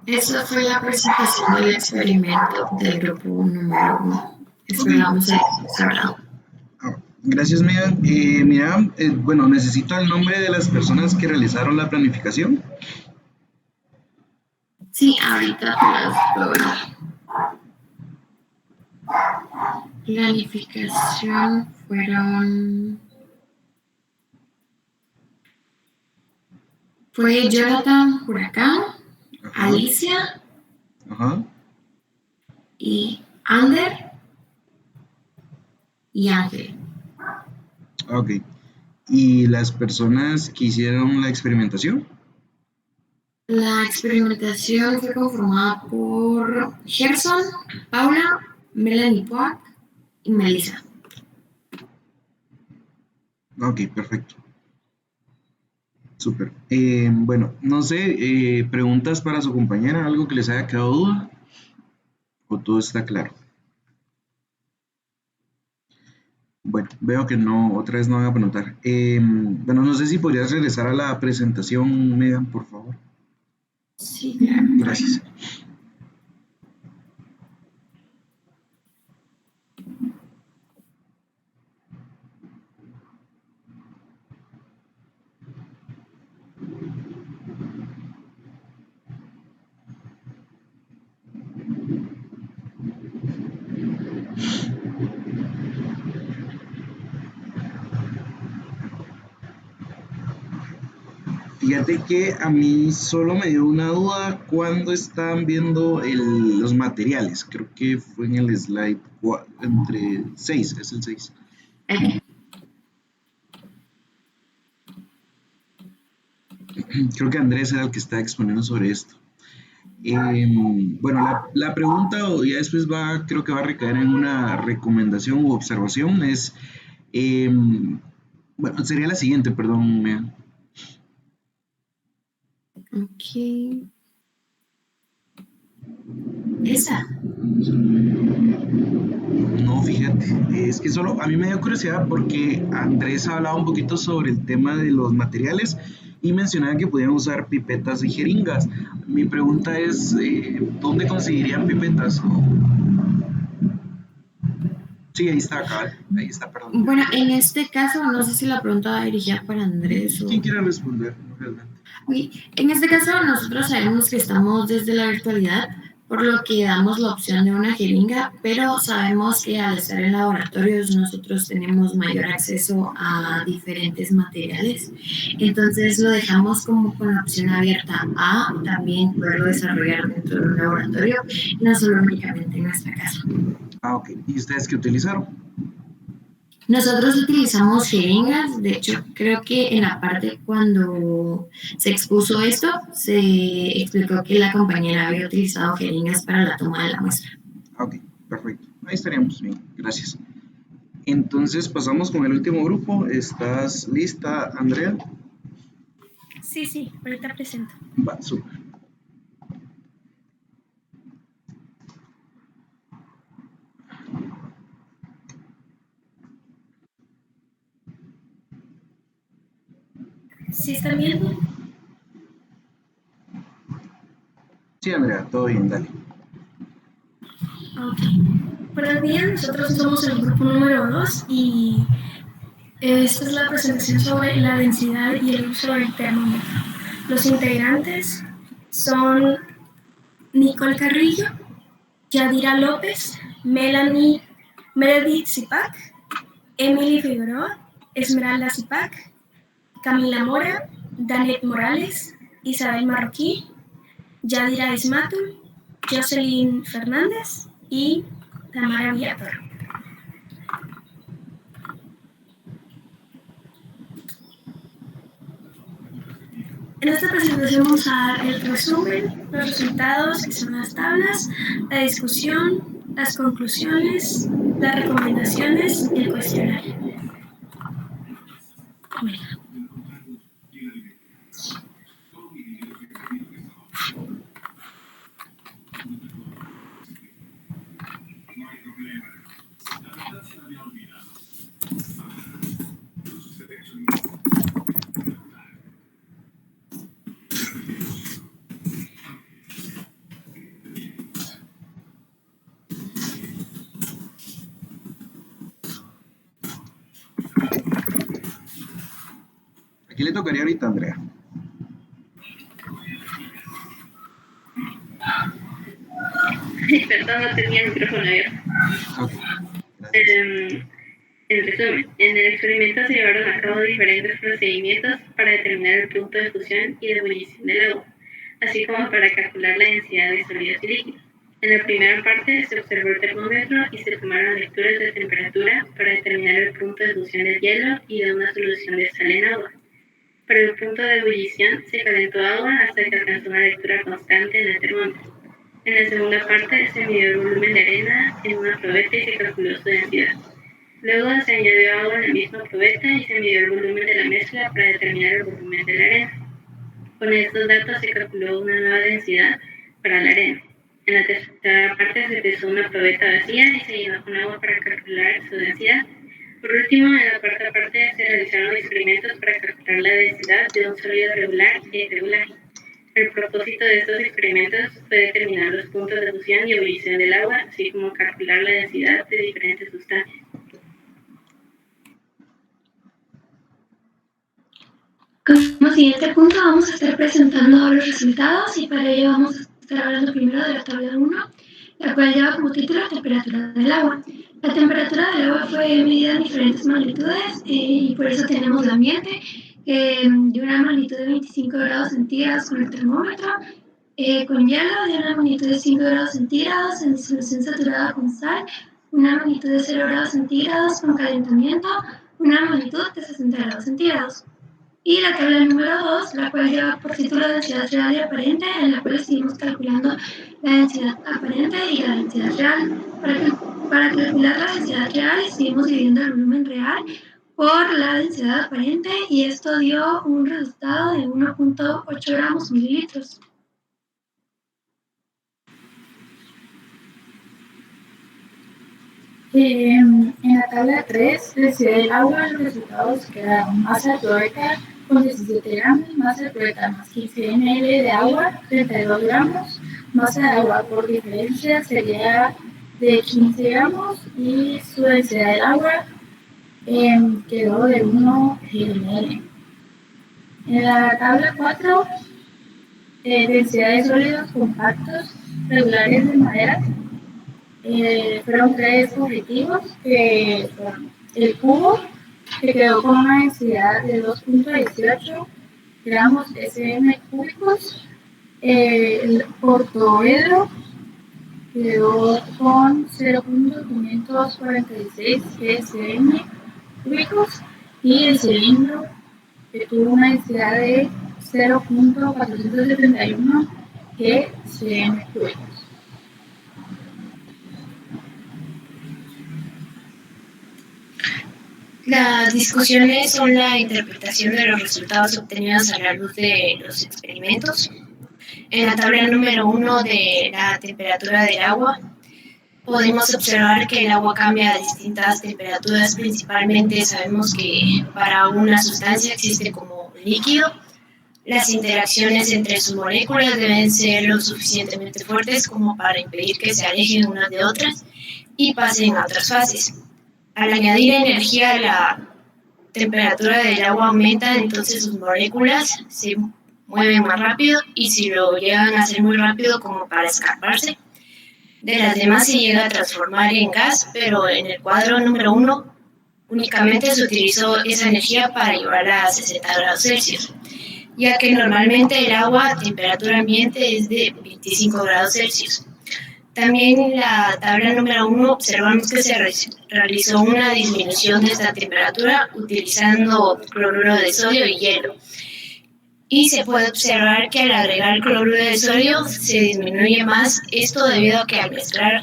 Esa fue la presentación del experimento del grupo número 1. Esperamos haber cerrado. Gracias, Megan. Mira, bueno, necesito el nombre de las personas que realizaron la planificación. Sí, ahorita te las doy. Planificación fue Jonathan Huracán, Ajá. Alicia Ajá. y Ander y Ángel. Ok. ¿Y las personas que hicieron la experimentación? La experimentación fue conformada por Gerson, Paula, Melanie Park y Melissa. Ok, perfecto. Súper. Bueno, no sé, preguntas para su compañera, algo que les haya quedado duda, o todo está claro. Bueno, veo que no, otra vez no van a preguntar. Bueno, no sé si podrías regresar a la presentación, Megan, por favor. Sí, claro. Gracias. Fíjate que a mí solo me dio una duda cuando estaban viendo los materiales. Creo que fue en el slide entre 6, es el 6. Creo que Andrés era el que estaba exponiendo sobre esto. Bueno, la pregunta, o ya después creo que va a recaer en una recomendación u observación, es, bueno, sería la siguiente, perdón, Megan. Ok. Esa. No, fíjate, es que solo a mí me dio curiosidad porque Andrés hablaba un poquito sobre el tema de los materiales y mencionaba que podían usar pipetas y jeringas. Mi pregunta es, ¿dónde conseguirían pipetas? Sí, ahí está, cabal, ahí está, perdón. Bueno, en este caso, no sé si la pregunta va dirigida para Andrés o... ¿Quién quiere responder? Realmente. En este caso, nosotros sabemos que estamos desde la virtualidad, por lo que damos la opción de una jeringa, pero sabemos que al estar en laboratorios nosotros tenemos mayor acceso a diferentes materiales. Entonces lo dejamos como con la opción abierta a también poderlo desarrollar dentro de un laboratorio, no solo únicamente en nuestra casa. Ah, ok. ¿Y ustedes qué utilizaron? Nosotros utilizamos jeringas, de hecho creo que en la parte cuando se expuso esto, se explicó que la compañera había utilizado jeringas para la toma de la muestra. Ok, perfecto. Ahí estaríamos bien, gracias. Entonces pasamos con el último grupo. ¿Estás lista, Andrea? Sí, ahorita presento. Va, súper. ¿Sí están viendo? Sí, Andrea, todo bien, dale. Ok. Buenos días, nosotros somos el grupo número 2 y esta es la presentación sobre la densidad y el uso del termómetro. Los integrantes son Nicole Carrillo, Yadira López, Meredith Zipac, Emily Figueroa, Esmeralda Zipac, Camila Mora, Danet Morales, Isabel Marroquí, Yadira Ismatul, Jocelyn Fernández y Tamara Villator. En esta presentación vamos a dar el resumen, los resultados, que son las tablas, la discusión, las conclusiones, las recomendaciones y el cuestionario. ¿Qué le tocaría ahorita, Andrea? Perdón, no tenía el micrófono abierto. Ok. En resumen, en el experimento se llevaron a cabo diferentes procedimientos para determinar el punto de fusión y de ebullición del agua, así como para calcular la densidad de sólidos y líquidos. En la primera parte se observó el termómetro y se tomaron lecturas de temperatura para determinar el punto de fusión del hielo y de una solución de sal en agua. Para el punto de ebullición se calentó agua hasta que alcanzó una lectura constante en el termómetro. En la segunda parte se midió el volumen de arena en una probeta y se calculó su densidad. Luego se añadió agua en la misma probeta y se midió el volumen de la mezcla para determinar el volumen de la arena. Con estos datos se calculó una nueva densidad para la arena. En la tercera parte se pesó una probeta vacía y se llenó con agua para calcular su densidad. Por último, en la cuarta parte se realizaron experimentos para calcular la densidad de un sólido regular e irregular. El propósito de estos experimentos fue determinar los puntos de fusión y ebullición del agua, así como calcular la densidad de diferentes sustancias. Como siguiente punto vamos a estar presentando los resultados y para ello vamos a estar hablando primero de la tabla 1, la cual lleva como título la temperatura del agua. La temperatura del agua fue medida en diferentes magnitudes y por eso tenemos el ambiente de una magnitud de 25 grados centígrados con el termómetro, con hielo de una magnitud de 5 grados centígrados en solución saturada con sal, una magnitud de 0 grados centígrados con calentamiento, una magnitud de 60 grados centígrados. Y la tabla número 2, la cual lleva por título densidad real y aparente, en la cual estuvimos calculando la densidad aparente y la densidad real. Para calcular la densidad real estuvimos dividiendo el volumen real por la densidad aparente y esto dio un resultado de 1.8 gramos mililitros. En la tabla 3, densidad del agua, los resultados quedaron masa de probeta con 17 gramos, masa de probeta más 15 ml de agua, 32 gramos, masa de agua por diferencia sería de 15 gramos y su densidad del agua quedó de 1 ml. En la tabla 4, densidad de sólidos compactos regulares de madera, fueron 3 objetivos, que fueron el cubo, que quedó con una densidad de 2.18 gramos SM cúbicos, el portoedro quedó con 0.546 SM cúbicos y el cilindro, que tuvo una densidad de 0.471 GCM cúbicos. Las discusiones son la interpretación de los resultados obtenidos a la luz de los experimentos. En la tabla número 1 de la temperatura del agua, podemos observar que el agua cambia a distintas temperaturas. Principalmente sabemos que para una sustancia existe como líquido. Las interacciones entre sus moléculas deben ser lo suficientemente fuertes como para impedir que se alejen unas de otras y pasen a otras fases. Al añadir energía a la temperatura del agua aumenta, entonces sus moléculas se mueven más rápido y si lo llegan a hacer muy rápido como para escaparse de las demás se llega a transformar en gas, pero en el cuadro número 1 únicamente se utilizó esa energía para llevarla a 60 grados Celsius, ya que normalmente el agua a temperatura ambiente es de 25 grados Celsius. También en la tabla número 1 observamos que se realizó una disminución de esta temperatura utilizando cloruro de sodio y hielo. Y se puede observar que al agregar cloruro de sodio se disminuye más, esto debido a que al mezclar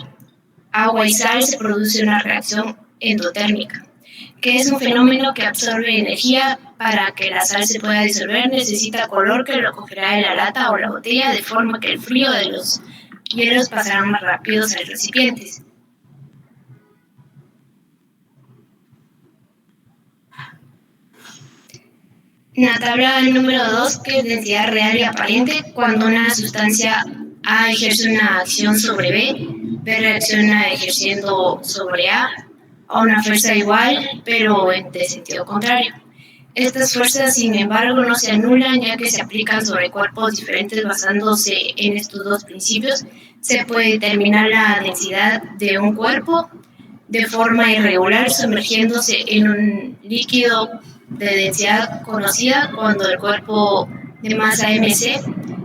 agua y sal se produce una reacción endotérmica, que es un fenómeno que absorbe energía. Para que la sal se pueda disolver necesita calor que lo cogerá de la lata o la botella, de forma que el frío de los hielos pasarán más rápidos a los recipientes. En la tabla número 2, que es densidad real y aparente, cuando una sustancia A ejerce una acción sobre B, B reacciona ejerciendo sobre A una fuerza igual, pero en sentido contrario. Estas fuerzas, sin embargo, no se anulan ya que se aplican sobre cuerpos diferentes basándose en estos dos principios. Se puede determinar la densidad de un cuerpo de forma irregular sumergiéndose en un líquido de densidad conocida cuando el cuerpo de masa mc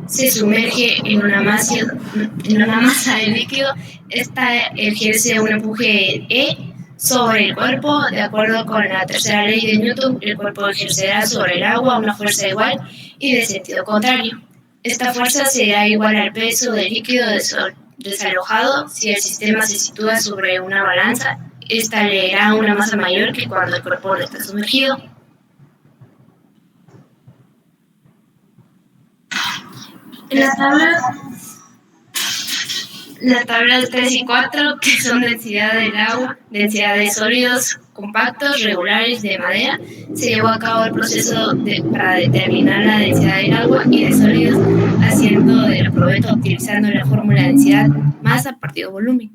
se sumerge en una masa de líquido. Esta ejerce un empuje E sobre el cuerpo. De acuerdo con la tercera ley de Newton, el cuerpo ejercerá sobre el agua una fuerza igual y de sentido contrario. Esta fuerza será igual al peso del líquido desalojado. Si el sistema se sitúa sobre una balanza, esta leerá una masa mayor que cuando el cuerpo no está sumergido. Las tablas 3 y 4, que son densidad del agua, densidad de sólidos compactos regulares de madera, se llevó a cabo el proceso para determinar la densidad del agua y de sólidos haciendo de la probeta utilizando la fórmula densidad masa partido volumen.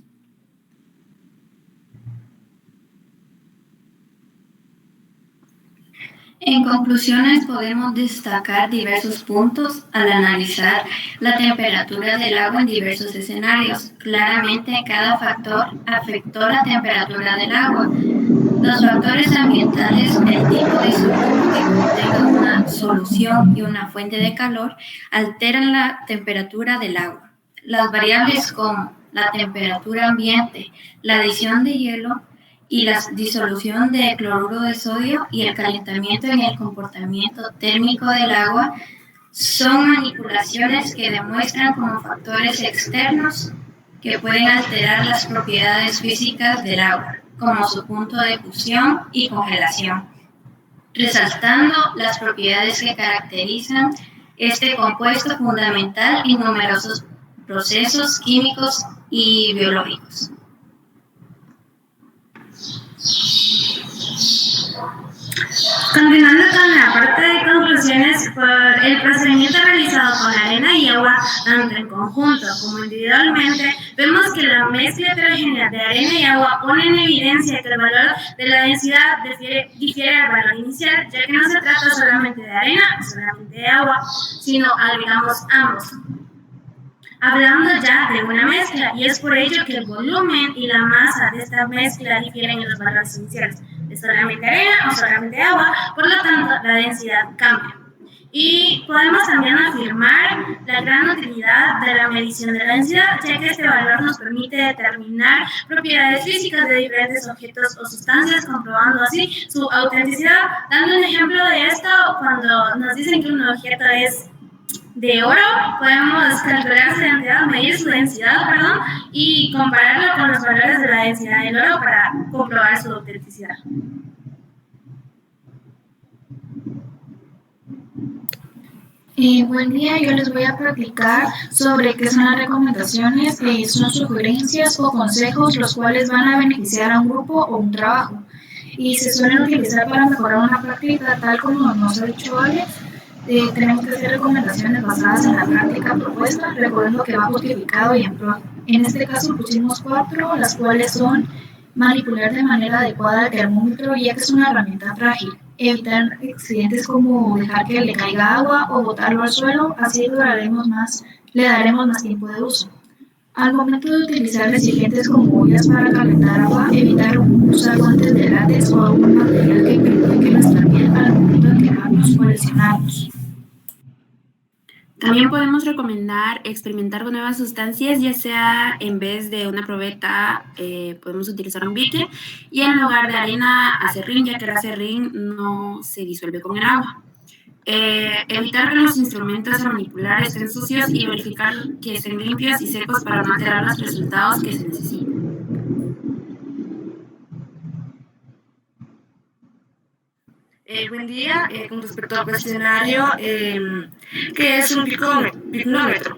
En conclusiones, podemos destacar diversos puntos al analizar la temperatura del agua en diversos escenarios. Claramente, cada factor afectó la temperatura del agua. Los factores ambientales, el tipo de solución que contenga una solución y una fuente de calor, alteran la temperatura del agua. Las variables como la temperatura ambiente, la adición de hielo, y la disolución de cloruro de sodio y el calentamiento en el comportamiento térmico del agua son manipulaciones que demuestran como factores externos que pueden alterar las propiedades físicas del agua, como su punto de fusión y congelación, resaltando las propiedades que caracterizan este compuesto fundamental en numerosos procesos químicos y biológicos. Continuando con la parte de conclusiones, por el procedimiento realizado con arena y agua, tanto en conjunto como individualmente, vemos que la mezcla heterogénea de arena y agua pone en evidencia que el valor de la densidad difiere al valor inicial, ya que no se trata solamente de arena o solamente de agua, sino agregamos ambos. Hablando ya de una mezcla, y es por ello que el volumen y la masa de esta mezcla difieren en los valores iniciales de solamente arena o solamente agua, por lo tanto la densidad cambia. Y podemos también afirmar la gran utilidad de la medición de la densidad, ya que este valor nos permite determinar propiedades físicas de diferentes objetos o sustancias, comprobando así su autenticidad. Dando un ejemplo de esto, cuando nos dicen que un objeto es de oro, podemos calcular medir su densidad, y compararlo con los valores de la densidad del oro para comprobar su autenticidad. Buen día, yo les voy a platicar sobre qué son las recomendaciones, son sugerencias o consejos los cuales van a beneficiar a un grupo o un trabajo y se suelen utilizar para mejorar una práctica, tal como nos ha dicho Alex. Tenemos que hacer recomendaciones basadas en la práctica propuesta, recordando que va justificado y en pro. En este caso pusimos 4, las cuales son manipular de manera adecuada el termómetro, ya que es una herramienta frágil, evitar accidentes como dejar que le caiga agua o botarlo al suelo, así le daremos más tiempo de uso. Al momento de utilizar recipientes como ollas para calentar agua, evitar usar guantes de látex o algún material que perjudique nuestra piel al momento de quemarnos o lesionarnos. También podemos recomendar experimentar con nuevas sustancias, ya sea en vez de una probeta podemos utilizar un bique y en lugar de arena acerrín, ya que el acerrín no se disuelve con el agua. Evitar que los instrumentos a manipular estén sucios y verificar que estén limpios y secos para no alterar los resultados que se necesitan. Buen día, con respecto al cuestionario, ¿qué es un picnómetro?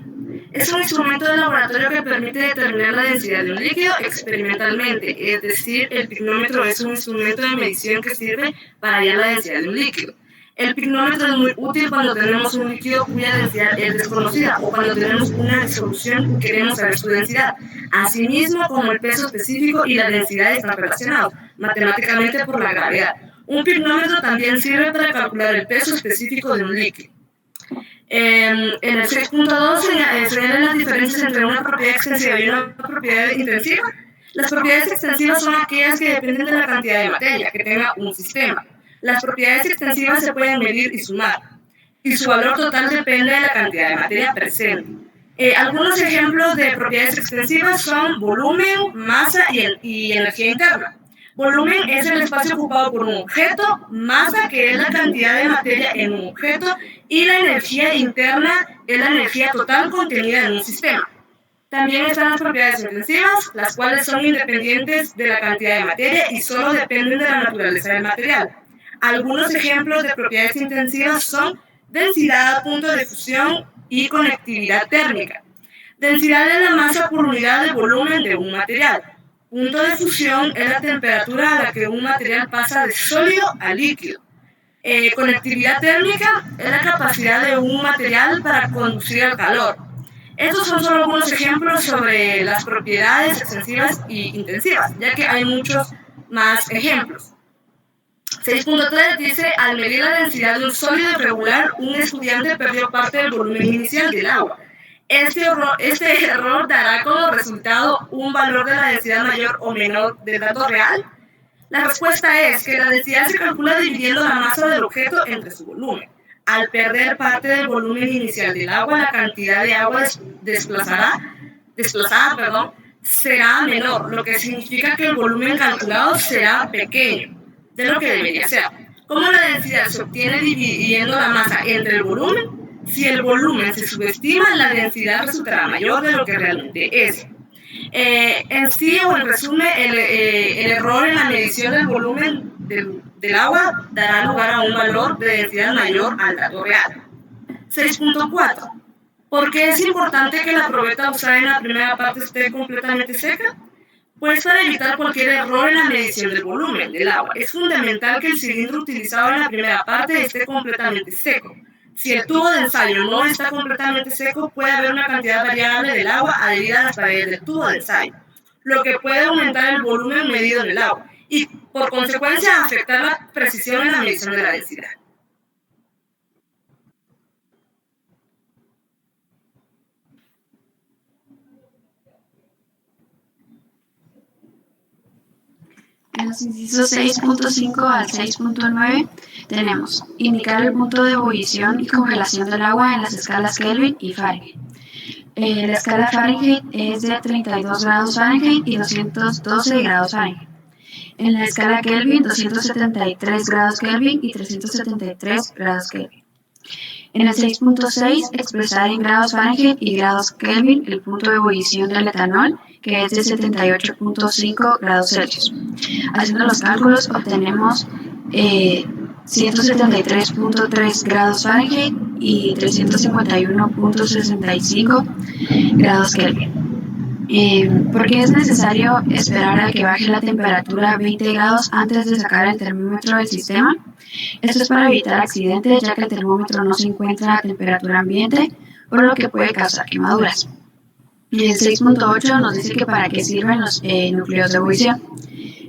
Es un instrumento de laboratorio que permite determinar la densidad de un líquido experimentalmente, es decir, el picnómetro es un instrumento de medición que sirve para hallar la densidad de un líquido. El picnómetro es muy útil cuando tenemos un líquido cuya densidad es desconocida o cuando tenemos una disolución y queremos saber su densidad. Asimismo, como el peso específico y la densidad están relacionados matemáticamente por la gravedad. Un pignómetro también sirve para calcular el peso específico de un líquido. En el 6.2 señalan las diferencias entre una propiedad extensiva y una propiedad intensiva. Las propiedades extensivas son aquellas que dependen de la cantidad de materia que tenga un sistema. Las propiedades extensivas se pueden medir y sumar, y su valor total depende de la cantidad de materia presente. Algunos ejemplos de propiedades extensivas son volumen, masa y energía interna. Volumen es el espacio ocupado por un objeto, masa, que es la cantidad de materia en un objeto, y la energía interna es la energía total contenida en un sistema. También están las propiedades intensivas, las cuales son independientes de la cantidad de materia y solo dependen de la naturaleza del material. Algunos ejemplos de propiedades intensivas son densidad, punto de fusión y conectividad térmica. Densidad es la masa por unidad de volumen de un material. Punto de fusión es la temperatura a la que un material pasa de sólido a líquido. Conectividad térmica es la capacidad de un material para conducir el calor. Estos son solo algunos ejemplos sobre las propiedades extensivas y intensivas, ya que hay muchos más ejemplos. 6.3 dice, al medir la densidad de un sólido irregular, un estudiante perdió parte del volumen inicial del agua. Este error dará como resultado un valor de la densidad mayor o menor del dato real. La respuesta es que la densidad se calcula dividiendo la masa del objeto entre su volumen. Al perder parte del volumen inicial del agua, la cantidad de agua desplazada, será menor, lo que significa que el volumen calculado será pequeño de lo que debería ser. ¿Cómo la densidad se obtiene dividiendo la masa entre el volumen? Si el volumen se subestima, la densidad resultará mayor de lo que realmente es. En sí, o en resumen, el error en la medición del volumen del agua dará lugar a un valor de densidad mayor al dato real. 6.4. ¿Por qué es importante que la probeta usada en la primera parte esté completamente seca? Pues para evitar cualquier error en la medición del volumen del agua. Es fundamental que el cilindro utilizado en la primera parte esté completamente seco. Si el tubo de ensayo no está completamente seco, puede haber una cantidad variable del agua adherida a las paredes del tubo de ensayo, lo que puede aumentar el volumen medido en el agua y, por consecuencia, afectar la precisión en la medición de la densidad. En los incisos 6.5 al 6.9 tenemos indicar el punto de ebullición y congelación del agua en las escalas Kelvin y Fahrenheit. La escala Fahrenheit es de 32 grados Fahrenheit y 212 grados Fahrenheit. En la escala Kelvin, 273 grados Kelvin y 373 grados Kelvin. En el 6.6, expresar en grados Fahrenheit y grados Kelvin el punto de ebullición del etanol, que es de 78.5 grados Celsius. Haciendo los cálculos, obtenemos 173.3 grados Fahrenheit y 351.65 grados Kelvin. ¿Por qué es necesario esperar a que baje la temperatura a 20 grados antes de sacar el termómetro del sistema? Esto es para evitar accidentes, ya que el termómetro no se encuentra a temperatura ambiente, por lo que puede causar quemaduras. Y el 6.8 nos dice que para qué sirven los núcleos de ebullición.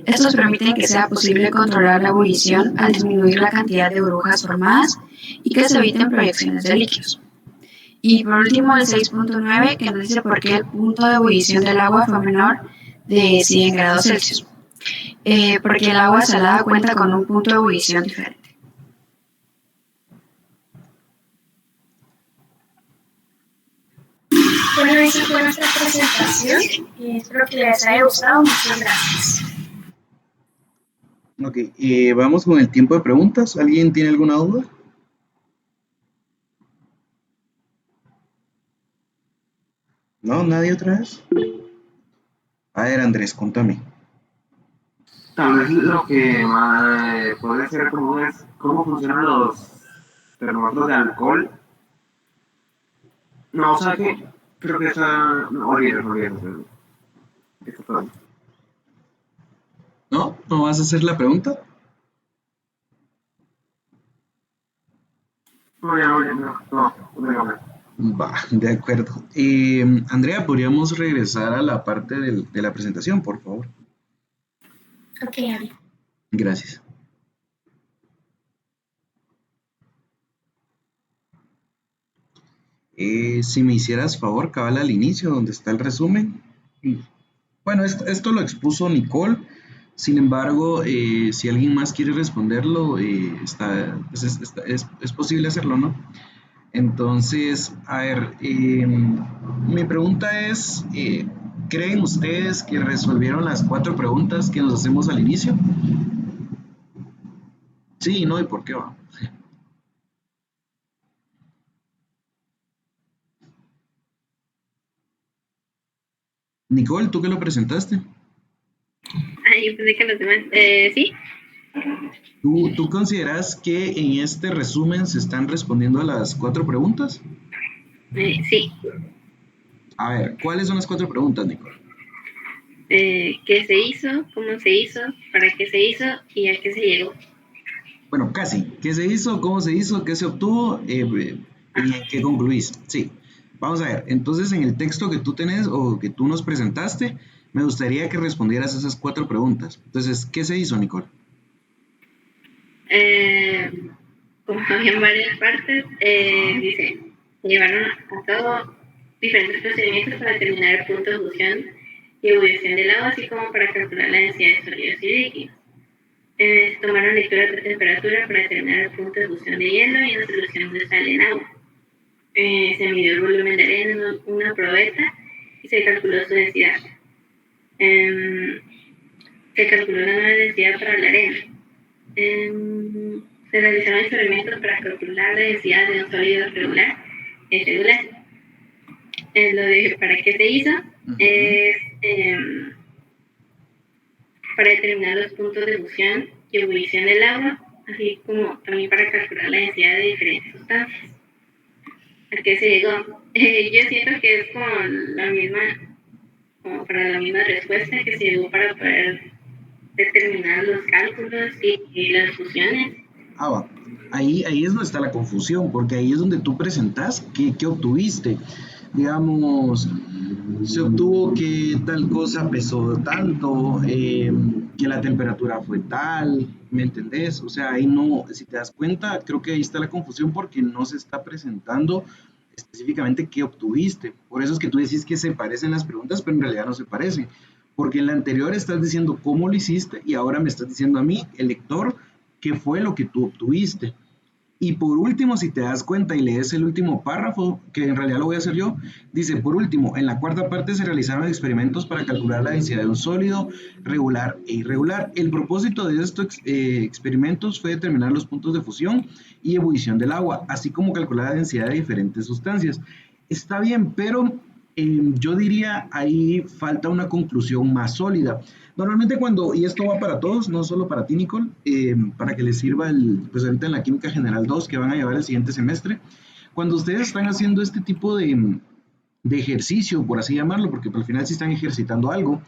Estos permiten que sea posible controlar la ebullición al disminuir la cantidad de burbujas formadas y que se eviten proyecciones de líquidos. Y por último el 6.9 que nos dice por qué el punto de ebullición del agua fue menor de 100 grados Celsius. Porque el agua salada cuenta con un punto de ebullición diferente. Bueno, esa fue nuestra presentación y espero que les haya gustado. Muchas gracias. Ok, vamos con el tiempo de preguntas. ¿Alguien tiene alguna duda? ¿No? ¿Nadie otra vez? A ver, Andrés, contame. Tal vez lo que puede ser común es cómo funcionan los termómetros de alcohol. No, o sea que creo que está... No, olvídalo. Esto todo. ¿No? ¿No vas a hacer la pregunta? No. Va, de acuerdo. Andrea, ¿podríamos regresar a la parte de la presentación, por favor? Ok, Ari. Gracias. Si me hicieras favor, cabal al inicio, donde está el resumen. Bueno, esto lo expuso Nicole. Sin embargo, si alguien más quiere responderlo, pues es posible hacerlo, ¿no? Entonces, a ver, mi pregunta es, ¿creen ustedes que resolvieron las 4 preguntas que nos hacemos al inicio? Sí, no, ¿y por qué va? Nicole, ¿tú qué lo presentaste? Yo pensé que los demás, sí. ¿Tú consideras que en este resumen se están respondiendo a las 4 preguntas? Sí. A ver, ¿cuáles son las 4 preguntas, Nicole? ¿Qué se hizo? ¿Cómo se hizo? ¿Para qué se hizo? ¿Y a qué se llegó? Bueno, casi. ¿Qué se hizo? ¿Cómo se hizo? ¿Qué se obtuvo? ¿Y en qué concluís? Sí. Vamos a ver. Entonces, en el texto que tú tenés o que tú nos presentaste, me gustaría que respondieras esas 4 preguntas. Entonces, ¿qué se hizo, Nicole? Como había varias partes, dice, llevaron a cabo diferentes procedimientos para determinar el punto de fusión y ebullición del agua, así como para calcular la densidad de sólidos y líquidos. Se tomaron lecturas de temperatura para determinar el punto de fusión de hielo y una solución de sal en agua. Se midió el volumen de arena en una probeta y se calculó su densidad. Se calculó la nueva densidad para la arena. Se realizaron experimentos para calcular la densidad de un sólido regular y regular. Lo de para qué se hizo es para determinar los puntos de fusión y ebullición del agua, así como también para calcular la densidad de diferentes sustancias. ¿A qué se llegó? Yo siento que es como para la misma respuesta que se llegó para poder determinar los cálculos y las fusiones. Va. Ahí es donde está la confusión, porque ahí es donde tú presentas qué obtuviste. Digamos, se obtuvo que tal cosa pesó tanto, que la temperatura fue tal, ¿me entendés? O sea, ahí no, si te das cuenta, creo que ahí está la confusión porque no se está presentando específicamente qué obtuviste. Por eso es que tú decís que se parecen las preguntas, pero en realidad no se parecen. Porque en la anterior estás diciendo cómo lo hiciste y ahora me estás diciendo a mí, el lector, qué fue lo que tú obtuviste. Y por último, si te das cuenta y lees el último párrafo, que en realidad lo voy a hacer yo, dice, por último, en la cuarta parte se realizaron experimentos para calcular la densidad de un sólido regular e irregular. El propósito de estos experimentos fue determinar los puntos de fusión y ebullición del agua, así como calcular la densidad de diferentes sustancias. Está bien, pero yo diría ahí falta una conclusión más sólida. Normalmente y esto va para todos, no solo para ti, Nicole, para que les sirva pues ahorita en la Química General 2 que van a llevar el siguiente semestre, cuando ustedes están haciendo este tipo de ejercicio, por así llamarlo, porque al final sí están ejercitando algo,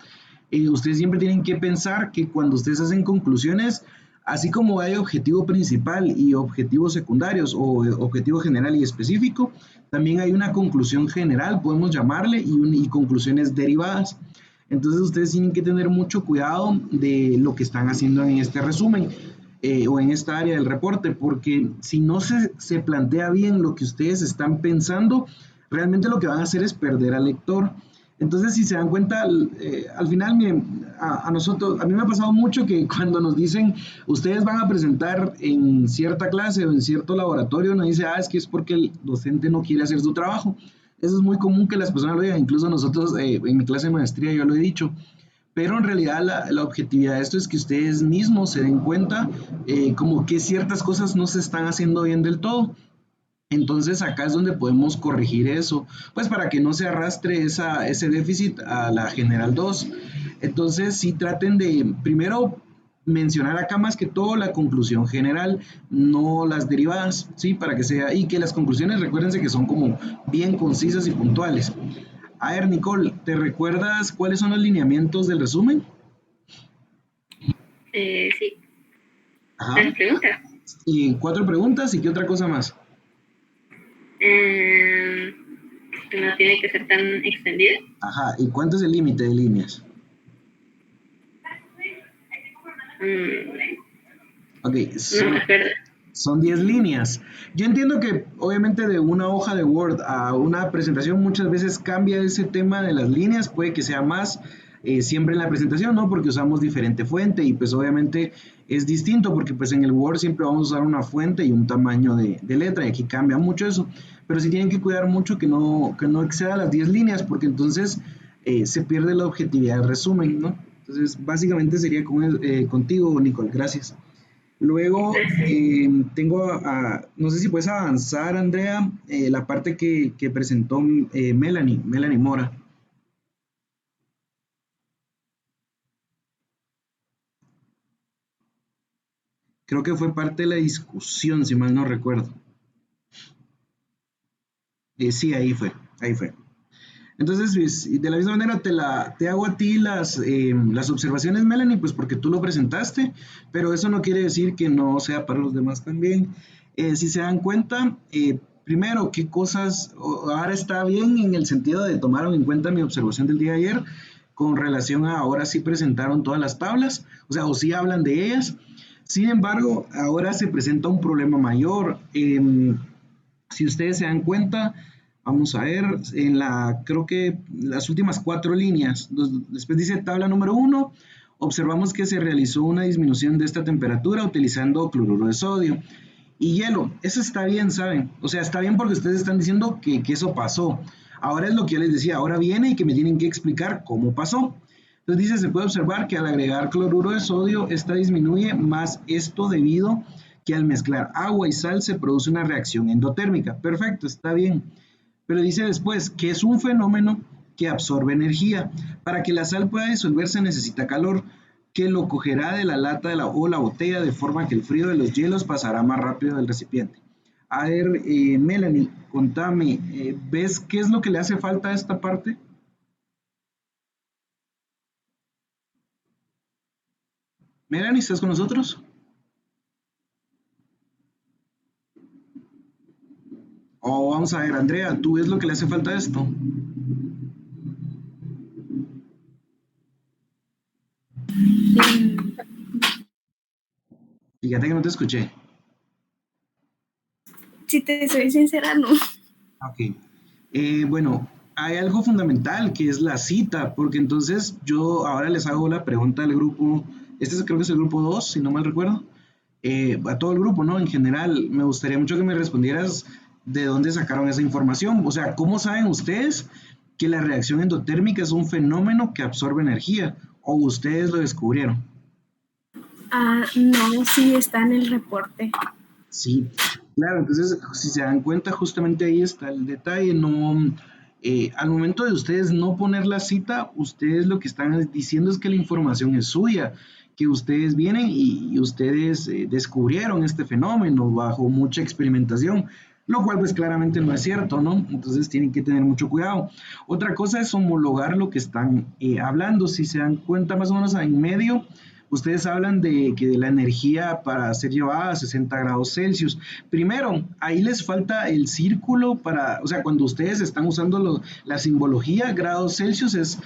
ustedes siempre tienen que pensar que cuando ustedes hacen conclusiones, así como hay objetivo principal y objetivos secundarios o objetivo general y específico, también hay una conclusión general, podemos llamarle, y conclusiones derivadas. Entonces ustedes tienen que tener mucho cuidado de lo que están haciendo en este resumen o en esta área del reporte, porque si no se plantea bien lo que ustedes están pensando, realmente lo que van a hacer es perder al lector. Entonces, si se dan cuenta, al final, miren, a mí me ha pasado mucho que cuando nos dicen, ustedes van a presentar en cierta clase o en cierto laboratorio, nos dice, es que es porque el docente no quiere hacer su trabajo. Eso es muy común que las personas lo digan, incluso nosotros en mi clase de maestría yo lo he dicho, pero en realidad la objetividad de esto es que ustedes mismos se den cuenta como que ciertas cosas no se están haciendo bien del todo. Entonces acá es donde podemos corregir eso, pues para que no se arrastre ese déficit a la General 2. Entonces sí traten de, primero, mencionar acá más que todo la conclusión general, no las derivadas, ¿sí? Para que sea, y que las conclusiones, recuérdense que son como bien concisas y puntuales. A ver, Nicole, ¿te recuerdas cuáles son los lineamientos del resumen? Sí. Ajá. ¿Las preguntas? Y 4 preguntas, ¿y qué otra cosa más? Que no tiene que ser tan extendida. Ajá, ¿y cuánto es el límite de líneas? Ok, No me acuerdo. Son 10 líneas. Yo entiendo que obviamente de una hoja de Word a una presentación muchas veces cambia ese tema de las líneas, puede que sea más siempre en la presentación, ¿no? Porque usamos diferente fuente y pues obviamente es distinto porque pues en el Word siempre vamos a usar una fuente y un tamaño de letra y aquí cambia mucho eso. Pero sí tienen que cuidar mucho que no exceda las 10 líneas porque entonces se pierde la objetividad del resumen, ¿no? Entonces básicamente sería contigo, Nicole, gracias. Luego no sé si puedes avanzar, Andrea, la parte que presentó Melanie Mora. Creo que fue parte de la discusión, si mal no recuerdo. Sí, ahí fue. Entonces, pues, de la misma manera te hago a ti las observaciones, Melanie, pues porque tú lo presentaste, pero eso no quiere decir que no sea para los demás también. Si se dan cuenta, primero, qué cosas ahora está bien en el sentido de tomaron en cuenta mi observación del día de ayer con relación a ahora sí presentaron todas las tablas, o sea, o sí hablan de ellas. Sin embargo, ahora se presenta un problema mayor. Si ustedes se dan cuenta, vamos a ver, creo que las últimas 4 líneas, después dice tabla número 1, observamos que se realizó una disminución de esta temperatura utilizando cloruro de sodio y hielo. Eso está bien, ¿saben? O sea, está bien porque ustedes están diciendo que eso pasó. Ahora es lo que yo les decía, ahora viene y que me tienen que explicar cómo pasó. Entonces dice, se puede observar que al agregar cloruro de sodio, esta disminuye más esto debido que al mezclar agua y sal se produce una reacción endotérmica. Perfecto, está bien. Pero dice después que es un fenómeno que absorbe energía. Para que la sal pueda disolverse necesita calor, que lo cogerá de la lata o la botella de forma que el frío de los hielos pasará más rápido del recipiente. A ver, Melanie, contame, ¿ves qué es lo que le hace falta a esta parte? Melanie, ¿estás con nosotros? Vamos a ver, Andrea, ¿tú ves lo que le hace falta a esto? Fíjate que no te escuché. Si te soy sincera, no. Ok. Bueno, hay algo fundamental que es la cita, porque entonces yo ahora les hago la pregunta al grupo, creo que es el grupo 2, si no mal recuerdo, a todo el grupo, ¿no? En general, me gustaría mucho que me respondieras de dónde sacaron esa información, o sea, ¿cómo saben ustedes que la reacción endotérmica es un fenómeno que absorbe energía? ¿O ustedes lo descubrieron? No, sí está en el reporte. Sí, claro, entonces si se dan cuenta justamente ahí está el detalle, al momento de ustedes no poner la cita, ustedes lo que están diciendo es que la información es suya, que ustedes vienen y ustedes descubrieron este fenómeno bajo mucha experimentación, lo cual pues claramente no es cierto, ¿no? Entonces tienen que tener mucho cuidado. Otra cosa es homologar lo que están hablando, si se dan cuenta más o menos en medio. Ustedes hablan de que la energía para ser llevada a 60 grados Celsius. Primero, ahí les falta el círculo o sea, cuando ustedes están usando la simbología, grados Celsius es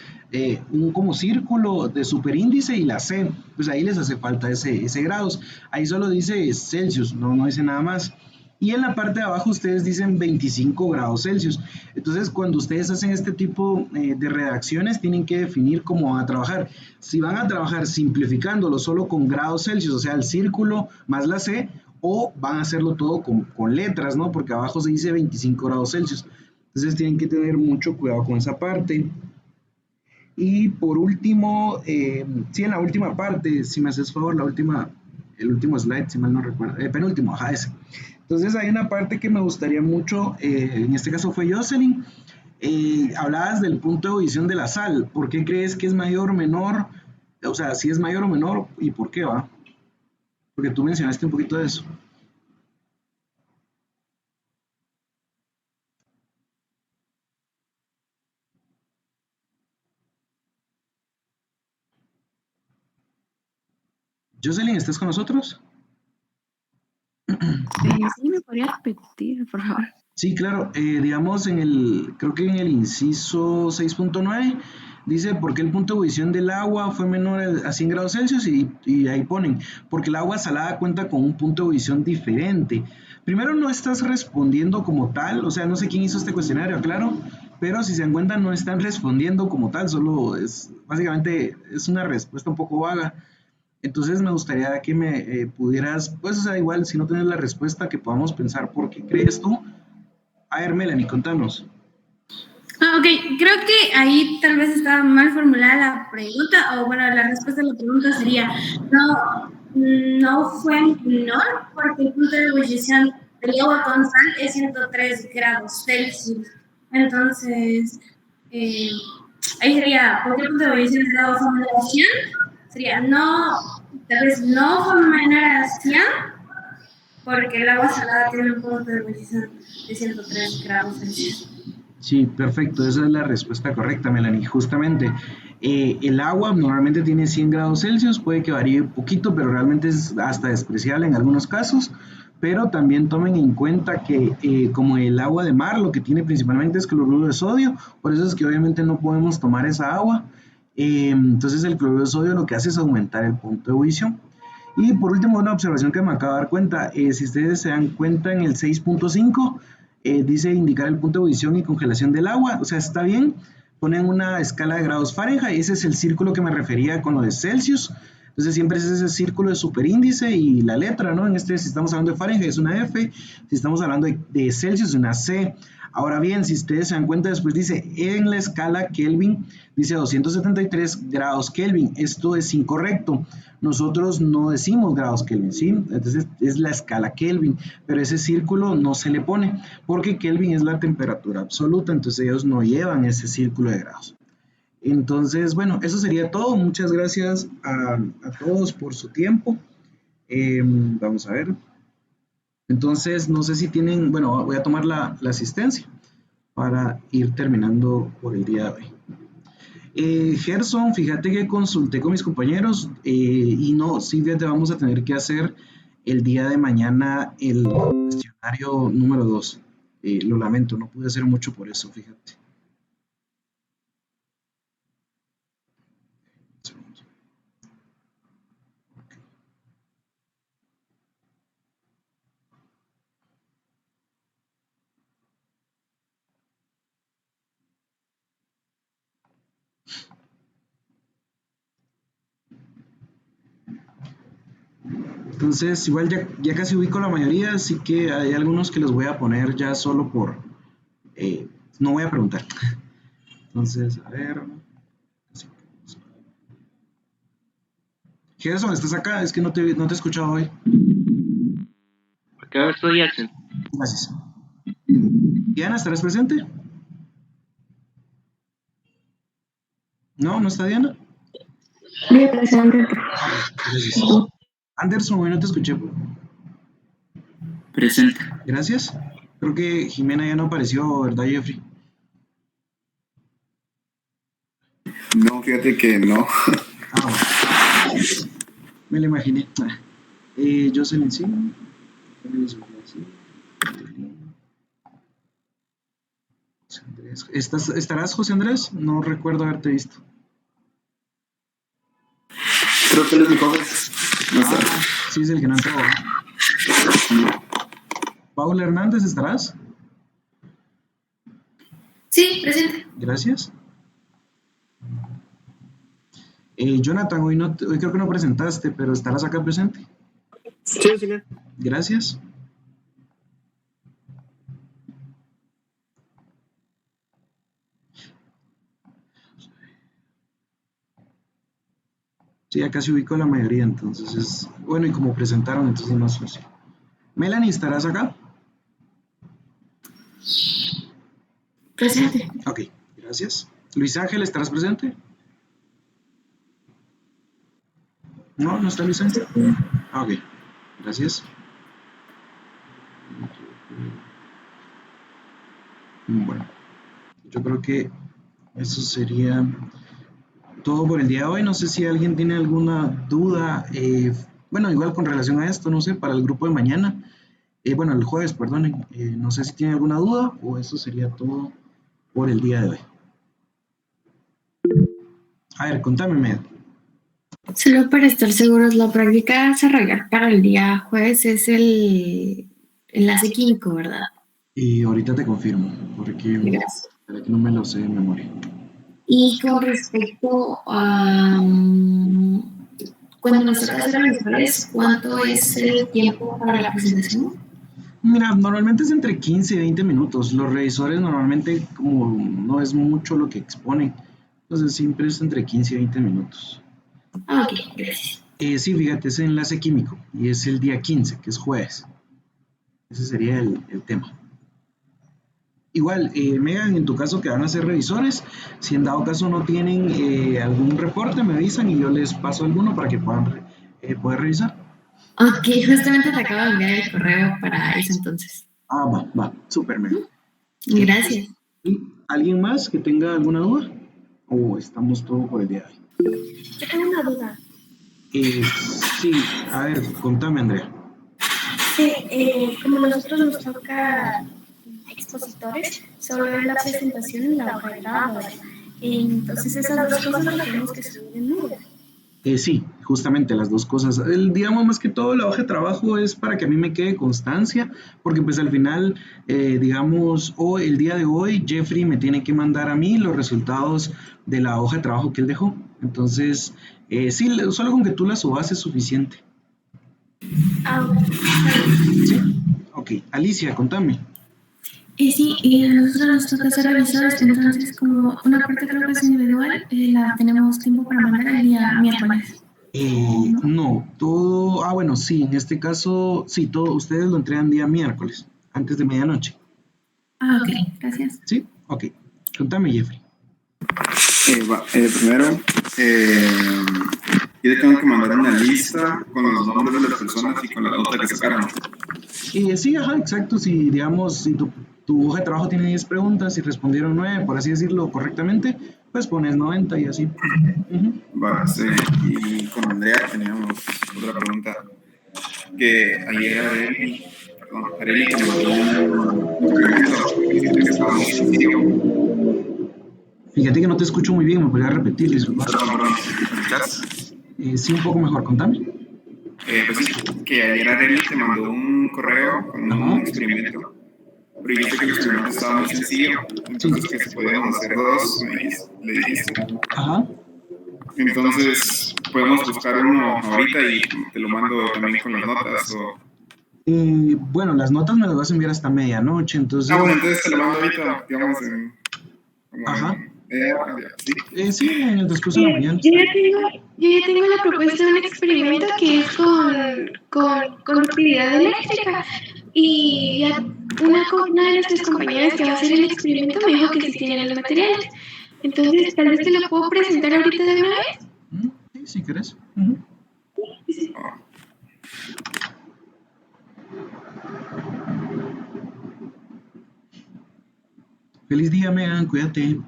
un como círculo de superíndice y la C, pues ahí les hace falta ese grados. Ahí solo dice Celsius, no dice nada más. Y en la parte de abajo ustedes dicen 25 grados Celsius. Entonces, cuando ustedes hacen este tipo de redacciones, tienen que definir cómo van a trabajar. Si van a trabajar simplificándolo solo con grados Celsius, o sea, el círculo más la C, o van a hacerlo todo con letras, ¿no? Porque abajo se dice 25 grados Celsius. Entonces, tienen que tener mucho cuidado con esa parte. Y por último, sí, en la última parte, si me haces favor, el último slide, si mal no recuerdo, penúltimo, ajá, ese. Entonces hay una parte que me gustaría mucho, en este caso fue Jocelyn, hablabas del punto de ebullición de la sal. ¿Por qué crees que es mayor o menor? O sea, si es mayor o menor y por qué va. Porque tú mencionaste un poquito de eso. Jocelyn, ¿estás con nosotros? Sí, me podría repetir, por favor. Sí, claro, digamos creo que en el inciso 6.9 Dice, ¿por qué el punto de ebullición del agua fue menor a 100 grados Celsius? Y ahí ponen, porque el agua salada cuenta con un punto de ebullición diferente. Primero, no estás respondiendo como tal, o sea, no sé quién hizo este cuestionario, claro, pero si se dan cuenta no están respondiendo como tal, solo es, básicamente, es una respuesta un poco vaga. Entonces me gustaría que me pudieras, pues, o sea, igual, si no tienes la respuesta, que podamos pensar por qué crees tú. A ver, Melanie, contanos. Ok, creo que ahí tal vez estaba mal formulada la pregunta, o bueno, la respuesta a la pregunta sería, no fue menor porque el punto de ebullición del agua con sal es 103 grados Celsius. Entonces, ahí sería, ¿por qué el punto de ebullición del agua fue menor a 100? Sería, tal vez no fue menor a 100 porque el agua salada tiene un punto de ebullición de 103 grados Celsius. Sí, perfecto, esa es la respuesta correcta, Melanie. Justamente, el agua normalmente tiene 100 grados Celsius, puede que varíe un poquito, pero realmente es hasta despreciable en algunos casos. Pero también tomen en cuenta que como el agua de mar, lo que tiene principalmente es cloruro de sodio, por eso es que obviamente no podemos tomar esa agua. Entonces el cloruro de sodio lo que hace es aumentar el punto de ebullición. Y por último, una observación que me acabo de dar cuenta, si ustedes se dan cuenta en el 6.5, dice indicar el punto de ebullición y congelación del agua, o sea, está bien, ponen una escala de grados Fahrenheit, ese es el círculo que me refería con lo de Celsius, entonces siempre es ese círculo de superíndice y la letra, ¿no? Si estamos hablando de Fahrenheit es una F, si estamos hablando de Celsius es una C. Ahora bien, si ustedes se dan cuenta, después dice en la escala Kelvin, dice 273 grados Kelvin. Esto es incorrecto. Nosotros no decimos grados Kelvin, ¿sí? Entonces es la escala Kelvin, pero ese círculo no se le pone, porque Kelvin es la temperatura absoluta, entonces ellos no llevan ese círculo de grados. Entonces, bueno, eso sería todo. Muchas gracias a todos por su tiempo. Vamos a ver. Entonces, no sé si tienen, bueno, voy a tomar la asistencia para ir terminando por el día de hoy. Gerson, fíjate que consulté con mis compañeros y no, sí, fíjate, vamos a tener que hacer el día de mañana el cuestionario número 2. Lo lamento, no pude hacer mucho por eso, fíjate. Entonces, igual ya casi ubico la mayoría, así que hay algunos que los voy a poner ya solo por... no voy a preguntar. Entonces, a ver... Gerson, ¿estás acá? Es que no te he escuchado hoy. Acá estoy, Jackson. Gracias. Diana, ¿estarás presente? ¿No está Diana? Sí, presente. Gracias. Anderson, hoy no te escuché. Presente. Gracias. Creo que Jimena ya no apareció, ¿verdad, Jeffrey? No, fíjate que no. Me lo imaginé. Jocelyn, sí. ¿Estarás, José Andrés? No recuerdo haberte visto. Creo que él es mi joven. No sé. Sí, es el que no entró. Paula Hernández, ¿estarás? Sí, presente. Gracias. Jonathan, hoy creo que no presentaste, pero ¿estarás acá presente? Sí, señor. Gracias. Sí, acá se ubicó la mayoría, entonces es... Bueno, y como presentaron, entonces no sé. Melanie, ¿estarás acá? Presente. Ok, gracias. Luis Ángel, ¿estarás presente? No está Luis Ángel. Ok, gracias. Bueno, yo creo que eso sería todo por el día de hoy. No sé si alguien tiene alguna duda, bueno, igual con relación a esto, no sé, para el grupo de mañana, bueno, el jueves, perdonen, no sé si tienen alguna duda o eso sería todo por el día de hoy. A ver, contame, Med. Solo para estar seguros, la práctica a desarrollar para el día jueves es el enlace químico, ¿verdad? Y ahorita te confirmo, porque Gracias. para que no me lo sé de memoria. Y con respecto a cuando nos toca hacer revisores, ¿cuánto es el tiempo para la presentación? Mira, normalmente es entre 15 y 20 minutos. Los revisores normalmente como no es mucho lo que exponen, entonces siempre es entre 15 y 20 minutos. Ah, ok, gracias. Sí, fíjate, es enlace químico y es el día 15, que es jueves. Ese sería el tema. Igual, Megan, en tu caso que van a ser revisores, si en dado caso no tienen algún reporte, me avisan y yo les paso alguno para que puedan poder revisar. Ok, justamente te acabo de enviar el correo para eso entonces. Ah, va, súper, Megan. Gracias. ¿Y alguien más que tenga alguna duda? ¿O estamos todos por el día de hoy? Yo tengo una duda. Sí, a ver, contame, Andrea. Sí, como nosotros nos toca expositores, solo es la presentación en la hoja de trabajo. Entonces esas dos cosas las tenemos que subir en Moodle. Sí, justamente las dos cosas. Digamos, más que todo, la hoja de trabajo es para que a mí me quede constancia, porque pues al final, digamos, hoy, el día de hoy, Jeffrey me tiene que mandar a mí los resultados de la hoja de trabajo que él dejó. Entonces, sí, solo con que tú la subas es suficiente. ¿Sí? Ok, Alicia, contame. Sí, y a nosotros nos toca hacer revisores, entonces como una parte creo que es individual, la tenemos tiempo para mandar el día miércoles. No, todo, bueno, sí, en este caso, sí, todo, ustedes lo entregan día miércoles, antes de medianoche. Ah, ok, gracias. ¿Sí? Ok, contame, Jeffrey. Primero, yo le tengo que mandar una lista con los nombres de las personas y con la nota que sacaron. Sí, ajá, exacto. Si, digamos, si tu hoja de trabajo tiene 10 preguntas y respondieron 9, por así decirlo, correctamente, pues pones 90 y así. Va, sí. Y con Andrea teníamos otra pregunta. Que ayer Areli que mandó un documento que estaba muy sencillo. Fíjate que no te escucho muy bien, ¿me podrías repetir? Disculpa. Perdón, ¿me escuchas? Sí, un poco mejor, contame. Pues sí, que ayer Areli te mandó un correo con un experimento. Pero dijiste que el experimento estaba muy sencillo, entonces que se podían hacer dos, le dijiste. Ajá. Entonces, podemos buscar uno ahorita y te lo mando también con las notas o... Bueno, las notas me las vas a enviar hasta medianoche, entonces... bueno, entonces te lo mando ahorita, digamos, en... Ajá. ¿Sí? Sí, en el transcurso de la mañana. Yo ya tengo la propuesta de un experimento que es con conductividad eléctrica. Y ya una de nuestras compañeras que va a hacer el experimento me dijo que sí tiene los materiales. Entonces, tal vez te lo puedo presentar ahorita de una vez. Sí, si querés. Sí. Feliz día, Megan, cuídate.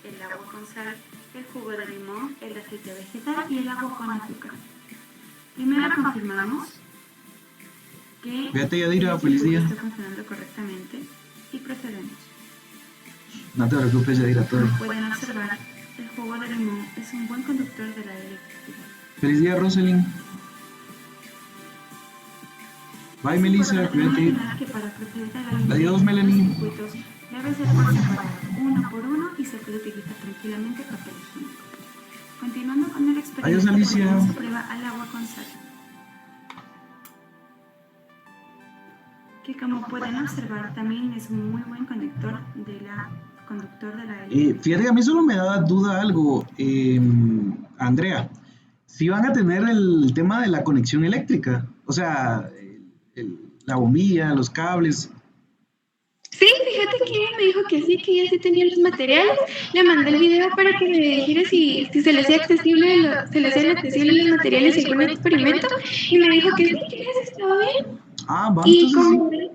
El agua con sal, el jugo de limón, el aceite vegetal y el agua con azúcar. Primero confirmamos que Cuídate, Yadira, feliz día. está funcionando correctamente y procedemos. No te preocupes, Yadira, todo. Como pueden observar, el jugo de limón es un buen conductor de la electricidad. Feliz día, Rosalind. Bye, Melissa, cuídate. Adiós, Melanie. Debe ser por separado, uno por uno, y se puede utilizar tranquilamente papel higiénico. Continuando con el experimento, Adiós, Alicia. ponemos a prueba al agua con sal, que como pueden observar también es un muy buen conductor de la electricidad. Fíjate que a mí solo me da duda algo, Andrea. Si van a tener el tema de la conexión eléctrica, o sea, la bombilla, los cables. Sí, fíjate que ella me dijo que sí, que ella sí tenía los materiales. Le mandé el video para que me dijera si se le hacían accesibles los materiales según el experimento. Y me dijo que sí, que eso estaba bien. Ah, va, y entonces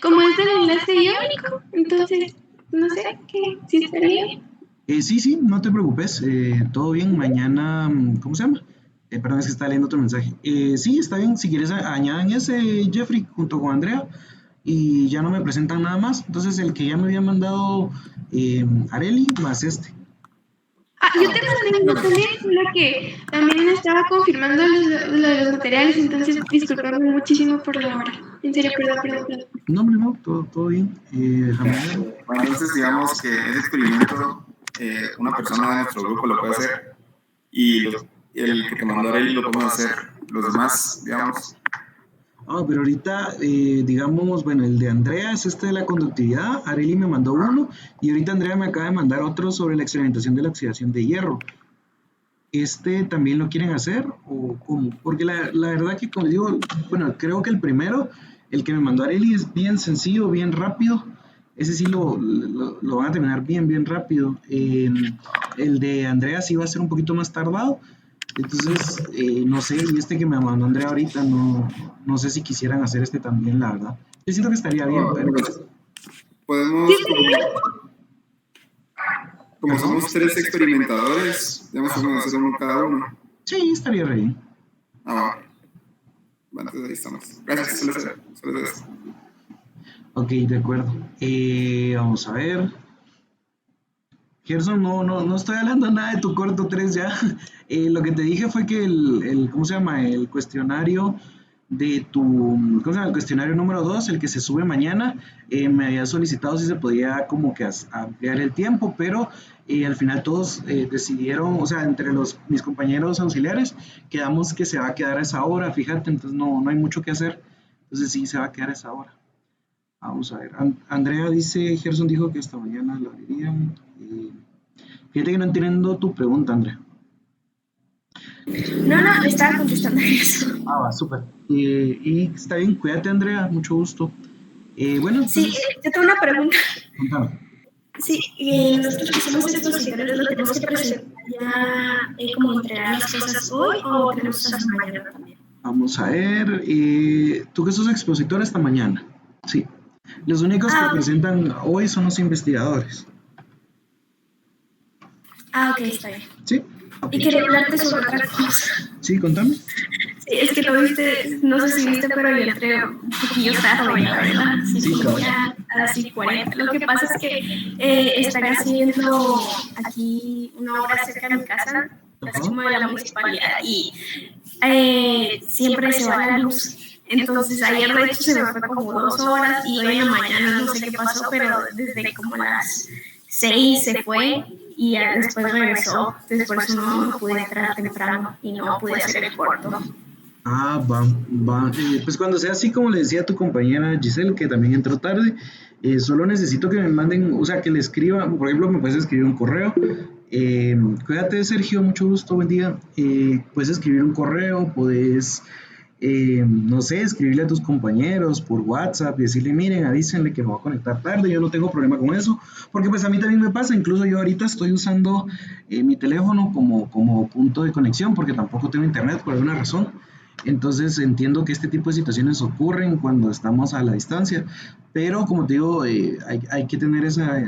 como es del enlace iónico, entonces no sé, que sí estaría bien. Sí, no te preocupes, todo bien, mañana, ¿cómo se llama? Perdón, es que está leyendo otro mensaje. Sí, está bien, si quieres añadan ese, Jeffrey, junto con Andrea, y ya no me presentan nada más. Entonces el que ya me había mandado Areli más este. Yo te mandé una también, la que también estaba confirmando lo de los materiales, entonces disculpame muchísimo por la hora. En serio, perdón. No, hombre, no, todo bien. Bueno, entonces digamos que ese experimento una persona de nuestro grupo lo puede hacer y el que te mandó Areli lo podemos hacer los demás, digamos. Pero ahorita, digamos, bueno, el de Andrea es este de la conductividad, Areli me mandó uno, y ahorita Andrea me acaba de mandar otro sobre la experimentación de la oxidación de hierro. ¿Este también lo quieren hacer o cómo? Porque la verdad que, como digo, bueno, creo que el primero, el que me mandó Areli, es bien sencillo, bien rápido. Ese sí lo van a terminar bien rápido. El de Andrea sí va a ser un poquito más tardado. Entonces, no sé, y este que me mandó Andrea ahorita, no sé si quisieran hacer este también, la verdad. Yo siento que estaría bien, pero... Podemos, como somos 3 experimentadores, podemos hacer uno cada uno. Sí, estaría re bien. Bueno, entonces ahí estamos. Gracias, solo eso. Ok, de acuerdo. Vamos a ver. Gerson, no estoy hablando nada de tu corto 3 ya. Lo que te dije fue que ¿cómo se llama? El cuestionario de ¿cómo se llama? El cuestionario número 2, el que se sube mañana, me había solicitado si se podía como que ampliar el tiempo, pero al final todos decidieron, o sea, entre mis compañeros auxiliares, quedamos que se va a quedar a esa hora, fíjate, entonces no hay mucho que hacer, entonces sí, se va a quedar a esa hora. Vamos a ver, Andrea dice, Gerson dijo que hasta mañana lo harían. Fíjate que no entiendo tu pregunta, Andrea. No, estaba contestando eso. Va, súper. Y está bien, cuídate, Andrea, mucho gusto. Bueno, entonces... Sí, yo tengo una pregunta. Contame. Sí, nosotros que somos expositores lo tenemos que presentar ya, como entregar las cosas hoy o tenemos hasta mañana también. Vamos a ver, tú que sos expositor hasta mañana. Sí. Los únicos que presentan hoy son los investigadores. Ok, está bien. Sí. Y quería hablarte sobre otra cosa. Sí, contame. Sí, es que lo viste, no sé si viste, pero yo entré un poquillo tarde, la verdad. Sí, como ya a las 5:40. Lo que pasa es que están haciendo aquí una obra cerca de mi casa, es como de la municipalidad, y siempre se va la luz. Entonces ayer de hecho se me fue como 2 horas y hoy en la mañana no sé qué pasó, pero desde como las 6 se fue y ya después regresó. Entonces por eso no pude entrar temprano y no pude hacer el corto. Va. Pues cuando sea así, como le decía a tu compañera Giselle, que también entró tarde, solo necesito que me manden, o sea, que le escriba, por ejemplo, me puedes escribir un correo. Cuídate, Sergio, mucho gusto, buen día. Puedes escribir un correo, puedes... no sé, escribirle a tus compañeros por WhatsApp y decirle, miren, avísenle que me voy a conectar tarde, yo no tengo problema con eso, porque pues a mí también me pasa, incluso yo ahorita estoy usando mi teléfono como punto de conexión, porque tampoco tengo internet por alguna razón. Entonces entiendo que este tipo de situaciones ocurren cuando estamos a la distancia, pero como te digo, hay que tener esa...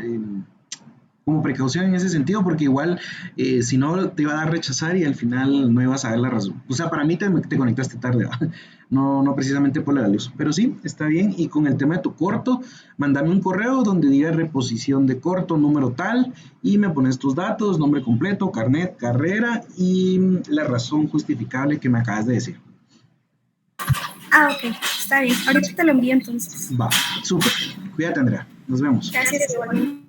como precaución en ese sentido, porque igual si no te iba a dar rechazar y al final no ibas a ver la razón. O sea, para mí te conectaste tarde, ¿verdad? No precisamente por la luz, pero sí, está bien. Y con el tema de tu corto, mándame un correo donde diga reposición de corto, número tal, y me pones tus datos, nombre completo, carnet, carrera y la razón justificable que me acabas de decir. Ok, está bien. Ahorita te lo envío entonces. Va, súper. Cuídate, Andrea. Nos vemos. Gracias, igualmente.